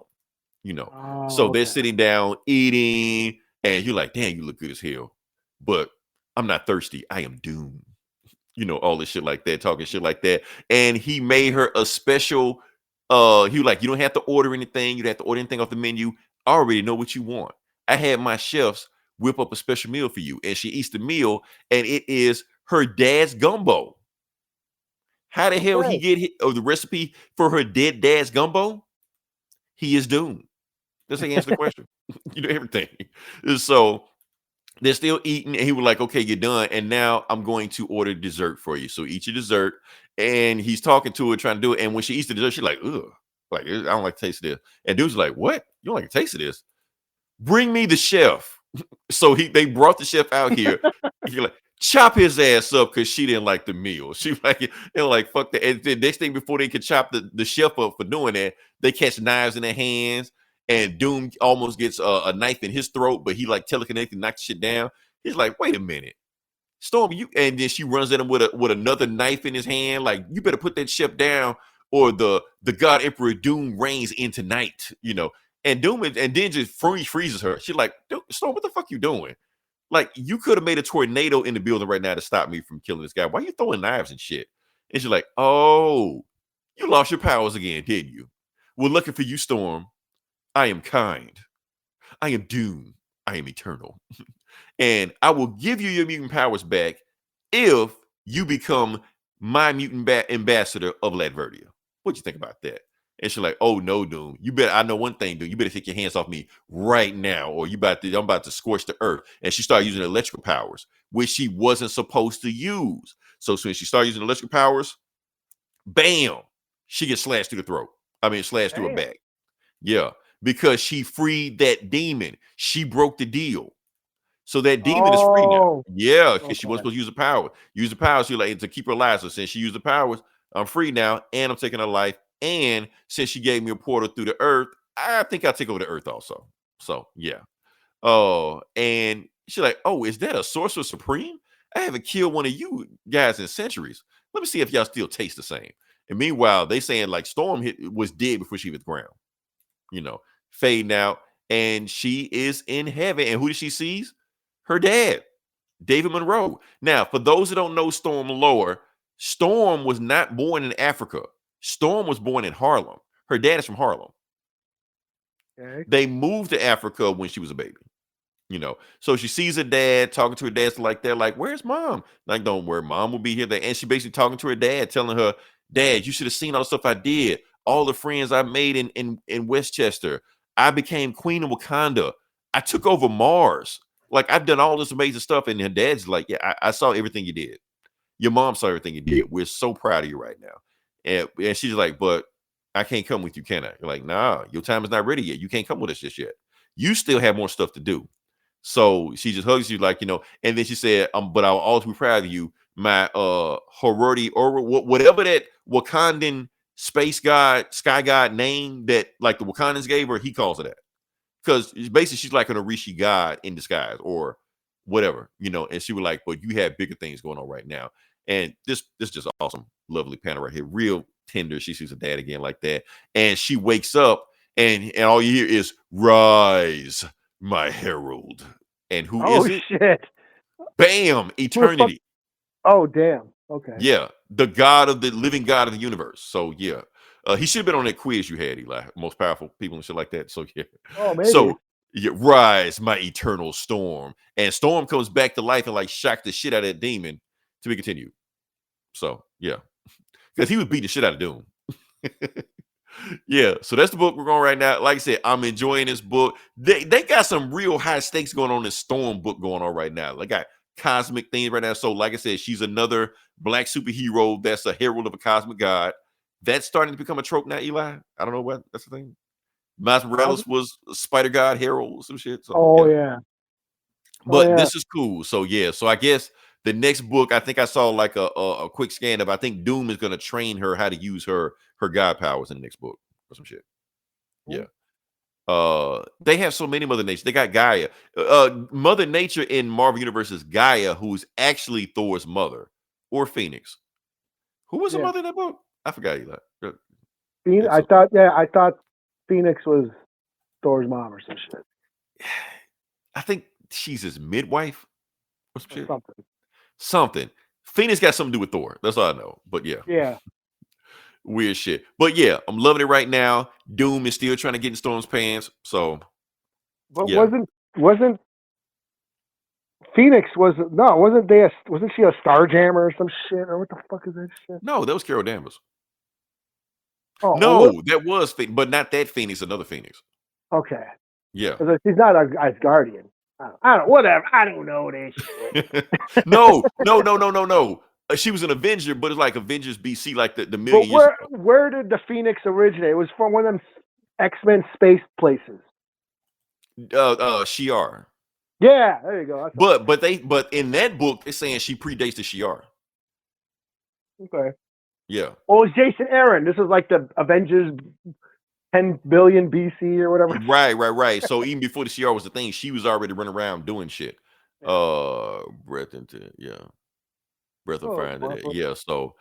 So they're sitting down eating, and you're like, damn, you look good as hell. But I'm not thirsty. I am Doom. All this shit like that, talking shit like that. And he made her a special, he was like, you don't have to order anything. You don't have to order anything off the menu. I already know what you want. I had my chefs whip up a special meal for you. And she eats the meal, and it is her dad's gumbo. How the hell he get the recipe for her dead dad's gumbo? He is Doom. That's how you answer the question. Everything. So they're still eating, and he was like, okay, you're done. And now I'm going to order dessert for you. So eat your dessert. And he's talking to her, trying to do it. And when she eats the dessert, she's like, ugh. Like, I don't like the taste of this. And Dude's like, what? You don't like the taste of this? Bring me the chef. So they brought the chef out here. You're like, chop his ass up, because she didn't like the meal. She like fuck that. And the next thing, before they could chop the chef up for doing that, they catch knives in their hands. And Doom almost gets a knife in his throat, but he like telekinetic and knocks shit down. He's like, wait a minute, Storm, and then she runs at him with another knife in his hand. Like, you better put that chef down, or the God Emperor Doom reigns in tonight, And Doom and then just freezes her. She's like, Storm, what the fuck you doing? Like, you could have made a tornado in the building right now to stop me from killing this guy. Why are you throwing knives and shit? And she's like, oh, you lost your powers again, didn't you? Well, lucky for you, Storm, I am kind. I am Doom. I am eternal. And I will give you your mutant powers back if you become my mutant ambassador of Latveria. What you think about that? And she's like, oh no, Doom. I know one thing, Doom. You better take your hands off me right now, or I'm about to scorch the earth. And she started using electrical powers, which she wasn't supposed to use. So as soon as she started using electrical powers, bam, she gets slashed through the throat. Slashed through her back. Yeah. Because she freed that demon. She broke the deal. So that demon is free now. Yeah, because she wasn't supposed to use the power. Use the powers, she like to keep her alive. So since she used the powers, I'm free now, and I'm taking her life. And since she gave me a portal through the earth, I think I'll take over the earth also. So yeah. Oh, and she's like, oh, is that a Sorcerer Supreme? I haven't killed one of you guys in centuries. Let me see if y'all still taste the same. And meanwhile, they saying like Storm was dead before she hit the ground. fading out, and she is in heaven. And who does she see? Her dad, David Monroe. Now, for those that don't know Storm lore, Storm was not born in Africa. Storm was born in Harlem. Her dad is from Harlem. Okay. They moved to Africa when she was a baby. So she sees her dad talking to her dad like that, like, where's mom? Like, don't worry, mom will be here. And she basically talking to her dad, telling her, Dad, you should have seen all the stuff I did, all the friends I made in Westchester. I became queen of Wakanda. I took over Mars. Like, I've done all this amazing stuff. And her dad's like, yeah, I saw everything you did. Your mom saw everything you did. We're so proud of you right now. And she's like, but I can't come with you, can I? You're like, nah, your time is not ready yet. You can't come with us just yet. You still have more stuff to do. So she just hugs you like, and then she said, but I'll always be proud of you. My Horodi or whatever that Wakandan space god, sky god name that like the Wakandans gave her, he calls her that. Because basically she's like an Orishi god in disguise or whatever, and she was like, but you have bigger things going on right now. And this is just awesome, lovely panel right here. Real tender. She sees her dad again like that. And she wakes up and all you hear is rise, my herald. And who is it? Oh shit. Bam! Eternity. Oh damn. Okay. Yeah. The God of the living God of the universe. So yeah. He should have been on that quiz you had, Eli. Most powerful people and shit like that. So yeah. Oh, maybe. So yeah, rise, my eternal storm. And Storm comes back to life and like shock the shit out of that demon to be continued. So yeah. Because he was beating the shit out of Doom. Yeah, so that's the book we're going right now. Like I said, I'm enjoying this book. They got some real high stakes going on in this Storm book going on right now. They got cosmic things right now. So like I said, she's another black superhero that's a herald of a cosmic god. That's starting to become a trope now, Eli. I don't know what that's the thing. Miles Morales was a spider god herald, some shit. So, yeah. But this is cool. So yeah, so I guess the next book, I think I saw like a quick scan of. I think Doom is going to train her how to use her god powers in the next book or some shit. Yeah. They have so many Mother Nature. They got Gaia. Mother Nature in Marvel Universe is Gaia, who's actually Thor's mother or Phoenix. Who was the mother in that book? I forgot. Eli. I thought Phoenix was Thor's mom or some shit. I think she's his midwife or some shit. Something. Phoenix got something to do with Thor. That's all I know. But yeah. Yeah. Weird shit. But yeah, I'm loving it right now. Doom is still trying to get in Storm's pants. So But wasn't Phoenix wasn't she a Starjammer or some shit? Or what the fuck is that shit? No, that was Carol Danvers. Oh, no, that was but not that Phoenix, another Phoenix. Okay. Yeah. She's not Asgardian. I don't whatever. I don't know that shit. No. She was an Avenger, but it's like Avengers BC, like the million years ago. Where did the Phoenix originate? It was from one of them X-Men space places. Shi'ar. Yeah, there you go. But in that book, they're saying she predates the Shi'ar. Okay. Yeah. Oh, it's Jason Aaron. This is like the Avengers 10 billion BC or whatever. Right. So even before the Shi'ar was the thing, she was already running around doing shit. Breath of fire into that. Yeah. So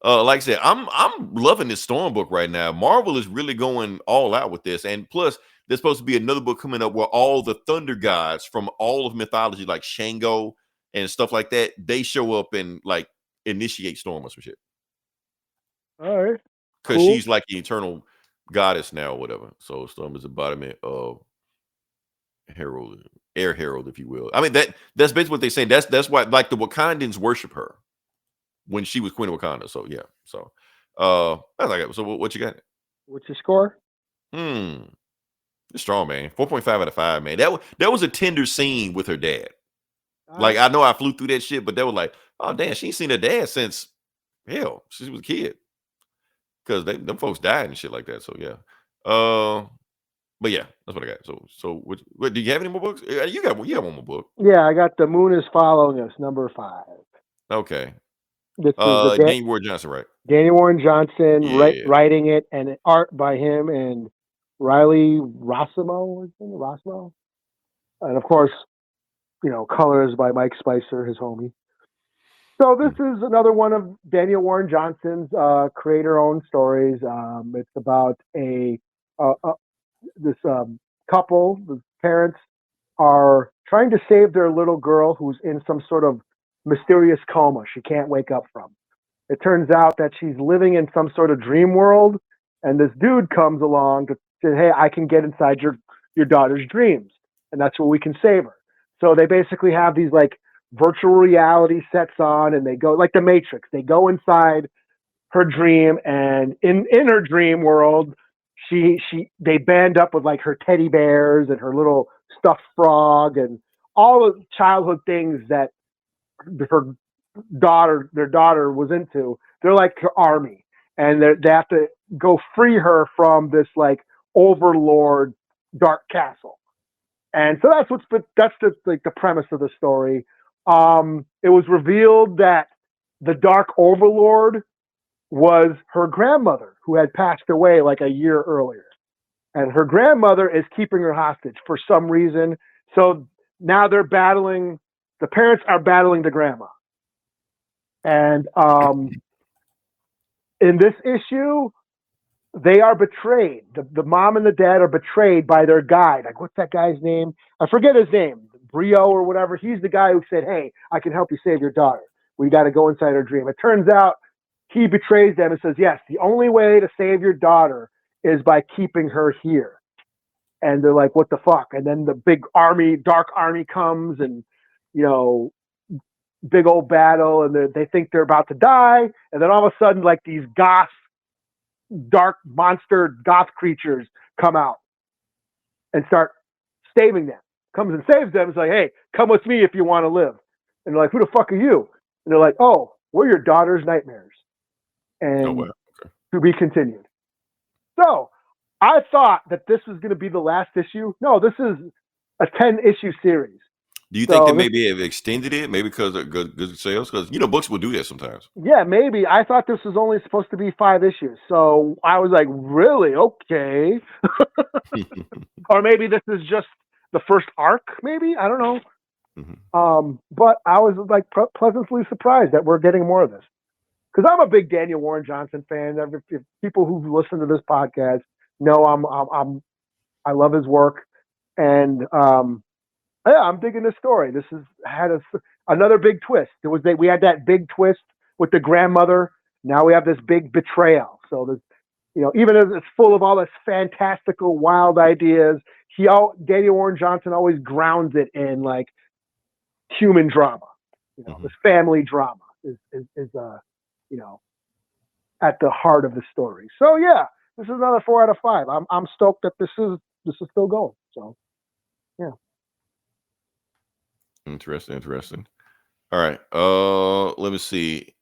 like I said, I'm loving this Storm book right now. Marvel is really going all out with this. And plus, there's supposed to be another book coming up where all the thunder gods from all of mythology, like Shango and stuff like that, they show up and like initiate Storm or some shit. All right. Because she's like the eternal goddess now or whatever. So Storm is embodiment of herald, air herald, if you will. I mean, that's basically what they're saying. That's why like the Wakandans worship her when she was Queen of Wakanda. So yeah. So I like it. So what you got? What's your score? It's strong, man. 4.5 out of 5, man. That was a tender scene with her dad. Like I know I flew through that shit, but they were like, oh damn, she ain't seen her dad since hell, she was a kid. Because them folks died and shit like that. So yeah. But yeah, that's what I got. So what do you have any more books? You got one more book. Yeah, I got The Moon is Following Us, number 5. Okay. This is Daniel Warren Johnson, right? Daniel Warren Johnson Yeah. writing it, and art by him and Riley Rossimo, and of course, colors by Mike Spicer, his homie. So this is another one of Daniel Warren Johnson's creator-owned stories. It's about a couple, the parents, are trying to save their little girl who's in some sort of mysterious coma she can't wake up from. It turns out that she's living in some sort of dream world, and this dude comes along to say, "Hey, I can get inside your daughter's dreams, and that's where we can save her." So they basically have these like virtual reality sets on, and they go like the Matrix. They go inside her dream, and in her dream world, they band up with like her teddy bears and her little stuffed frog and all the childhood things that her their daughter was into. They're like her army, and they have to go free her from this like overlord dark castle. And so that's the premise of the story. It was revealed that the dark overlord was her grandmother, who had passed away like a year earlier, and her grandmother is keeping her hostage for some reason. So now they're battling. The parents are battling the grandma. And in this issue, they are betrayed. The mom and the dad are betrayed by their guide. Like, what's that guy's name? I forget his name. Brio or whatever. He's the guy who said, "Hey, I can help you save your daughter. We got to go inside her dream." It turns out he betrays them and says, "Yes, the only way to save your daughter is by keeping her here." And they're like, "What the fuck?" And then the big army, dark army comes, and big old battle, and they think they're about to die, and then all of a sudden, like these dark monster goth creatures come out and start saving them. Comes and saves them. It's like, "Hey, come with me if you want to live." And they're like, "Who the fuck are you?" And they're like, "Oh, we're your daughter's nightmares." And Oh, wow. Okay. to be continued. So I thought that this was going to be the last issue. No, this is a 10-issue series. Do you think they maybe have extended it? Maybe because of good sales? Because, books will do that sometimes. Yeah, maybe. I thought this was only supposed to be 5 issues. So I was like, really? Okay. Or maybe this is just the first arc, maybe? I don't know. Mm-hmm. But I was like pleasantly surprised that we're getting more of this. Because I'm a big Daniel Warren Johnson fan. If people who listen to this podcast know I love his work. And yeah, I'm digging this story. This has had another big twist. We had that big twist with the grandmother. Now we have this big betrayal. So there's, even as it's full of all this fantastical, wild ideas, Daniel Warren Johnson always grounds it in like human drama. This family drama is at the heart of the story. So yeah, this is another 4 out of 5. I'm stoked that this is still going. So yeah. Interesting. All right. Let me see.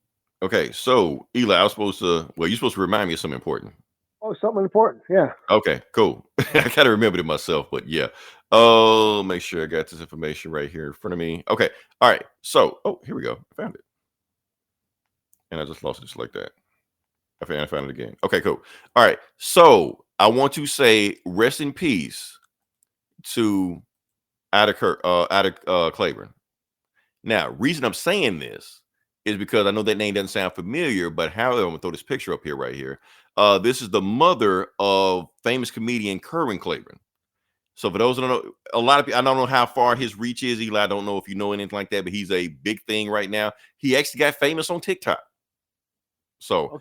Okay, so Eli, you're supposed to remind me of something important. Oh, something important. Yeah. Okay, cool. I kind of remembered it myself, but yeah. Make sure I got this information right here in front of me. Okay. All right. So, here we go. I found it. And I just lost it just like that. I found it again. Okay, cool. All right. So I want to say rest in peace to Claiborne. Now, reason I'm saying this is because I know that name doesn't sound familiar, but however, I'm gonna throw this picture up here right here. This is the mother of famous comedian Kerwin Claiborne. So for those who don't know, a lot of people, I don't know how far his reach is, Eli. I don't know if you know anything like that, but he's a big thing right now. He actually got famous on TikTok. So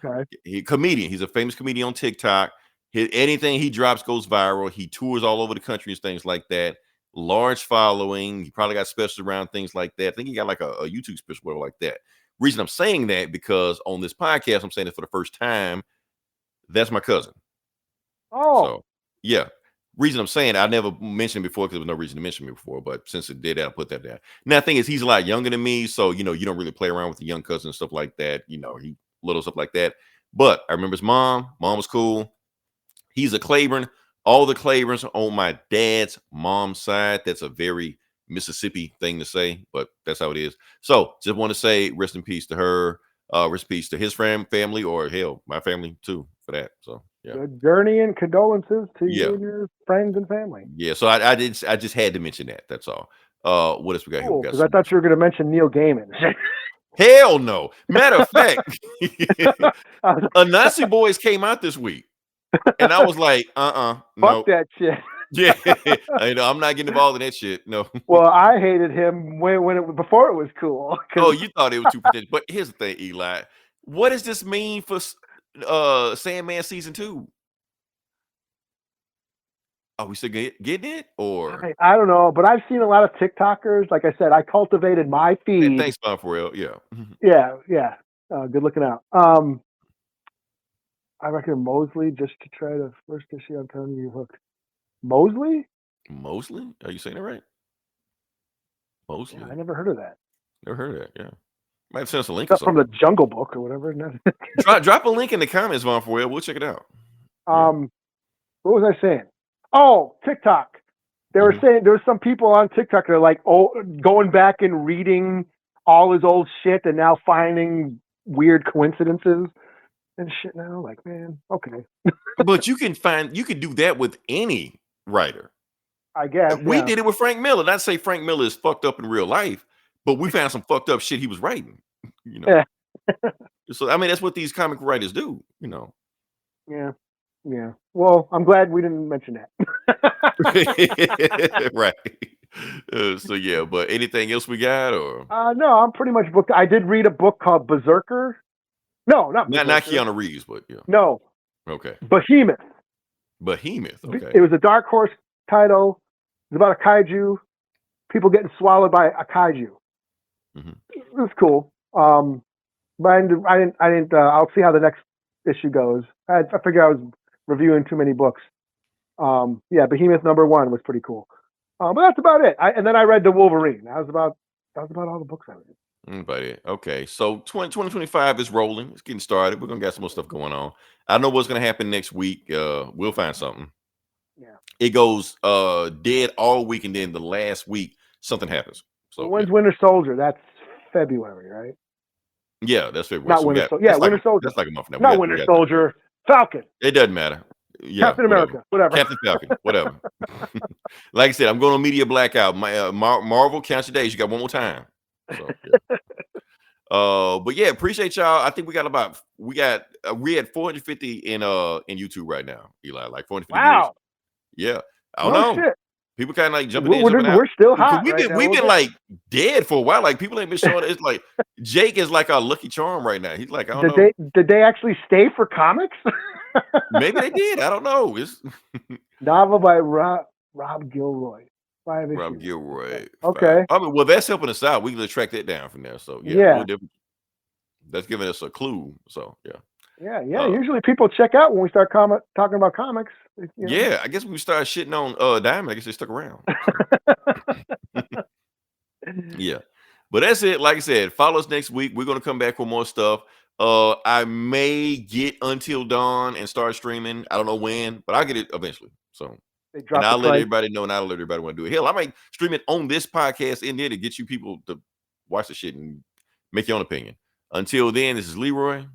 comedian, he's a famous comedian on TikTok. Anything he drops goes viral. He tours all over the country and things like that. Large following. He probably got specials around things like that. I think he got like a YouTube special, whatever like that. Reason I'm saying that because on this podcast, I'm saying it for the first time. That's my cousin. Oh, so yeah. Reason I'm saying I never mentioned it before because there was no reason to mention me before, but since it did, I'll put that down. Now, the thing is, he's a lot younger than me, so you don't really play around with the young cousin and stuff like that. He little stuff like that. But I remember his mom. Mom was cool. He's a Claiborne. All the Claibornes are on my dad's mom's side. That's a very Mississippi thing to say, but that's how it is. So just want to say rest in peace to her. Rest in peace to his family, or hell, my family too, for that. So yeah. Good journey and condolences to you and your friends and family. Yeah. So I just had to mention that. That's all. What else we got here? Because I thought you were going to mention Neil Gaiman. Hell no. Matter of fact, a Nazi Boys came out this week. And I was like, Fuck no. that shit. Yeah. I'm not getting involved in that shit. No. Well, I hated him before it was cool. 'cause- Oh, you thought it was too pretentious. But here's the thing, Eli. What does this mean for Sandman season 2? Are we still getting it? Or I don't know, but I've seen a lot of TikTokers. Like I said, I cultivated my feed. thanks, Bob, for real. Yeah. Yeah. Good looking out. I reckon Mosley just to try the first issue. I'm telling you, look, Mosley. Mosley? Are you saying it right? Mosley. Yeah, I never heard of that. Never heard of that. Yeah. Might have sent us a link or Stuff from something. the Jungle Book or whatever. Drop a link in the comments, Von, for real. We'll check it out. What was I saying? Oh, TikTok. They were saying there were some people on TikTok that are like, going back and reading all his old shit and now finding weird coincidences and shit. Now, like, man, okay. But you can do that with any writer. I guess We did it with Frank Miller. Not to say Frank Miller is fucked up in real life, but we found some fucked up shit he was writing. Yeah. So I mean, that's what these comic writers do. Yeah. Well, I'm glad we didn't mention that. Right. So yeah, but anything else we got or No, I'm pretty much booked. I did read a book called Berserker. No, not Berserker. not Keanu Reeves, but yeah. No, Okay. Behemoth. Okay. It was a Dark Horse title. It's about a kaiju. People getting swallowed by a kaiju. Mhm. It was cool. But I didn't. I'll see how the next issue goes. I figure I was reviewing too many books. Behemoth #1 was pretty cool. But that's about it. And then I read the Wolverine. That was about all the books I read. Okay, so 2025 is rolling. It's getting started. We're gonna get some more stuff going on. I don't know what's gonna happen next week. We'll find something. Yeah. It goes dead all week, and then the last week something happens. So When's Winter Soldier? That's February, right? yeah, that's February. Not So Winter Soldier. Yeah, Winter Soldier. That's like a month now. Not Winter Soldier. Falcon. It doesn't matter. Yeah, Captain America. Whatever. Captain Falcon. Whatever. Like I said, I'm going on media blackout. My Marvel, count your days. You got one more time. So, yeah. But yeah, appreciate y'all. I think we had 450 in YouTube right now, Eli. Like 450 Wow. views. Yeah. I don't know. Shit. People kind of like jumping in, jumping out. We're still hot. We've been like dead for a while. Like people ain't been showing. It's like Jake is like our lucky charm right now. He's like, I don't know. Did they actually stay for comics? Maybe they did. I don't know. It's novel by Rob Gilroy. 5 issues. Rob Gilroy. Okay. I mean, well, that's helping us out. We can track that down from there. So Yeah. That's giving us a clue. So yeah. Yeah. Usually people check out when we start talking about comics. Yeah, I guess when we started shitting on Diamond, I guess they stuck around. Yeah. But that's it. Like I said, follow us next week. We're gonna come back with more stuff. I may get Until Dawn and start streaming. I don't know when, but I'll get it eventually. So and I'll let everybody know, and I'll let everybody want to do it. Hell, I might stream it on this podcast in there to get you people to watch the shit and make your own opinion. Until then, this is Leroy.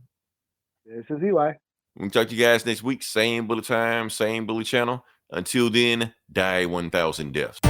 This is Eli. We'll talk to you guys next week. Same bullet time, same bullet channel. Until then, die 1,000 deaths.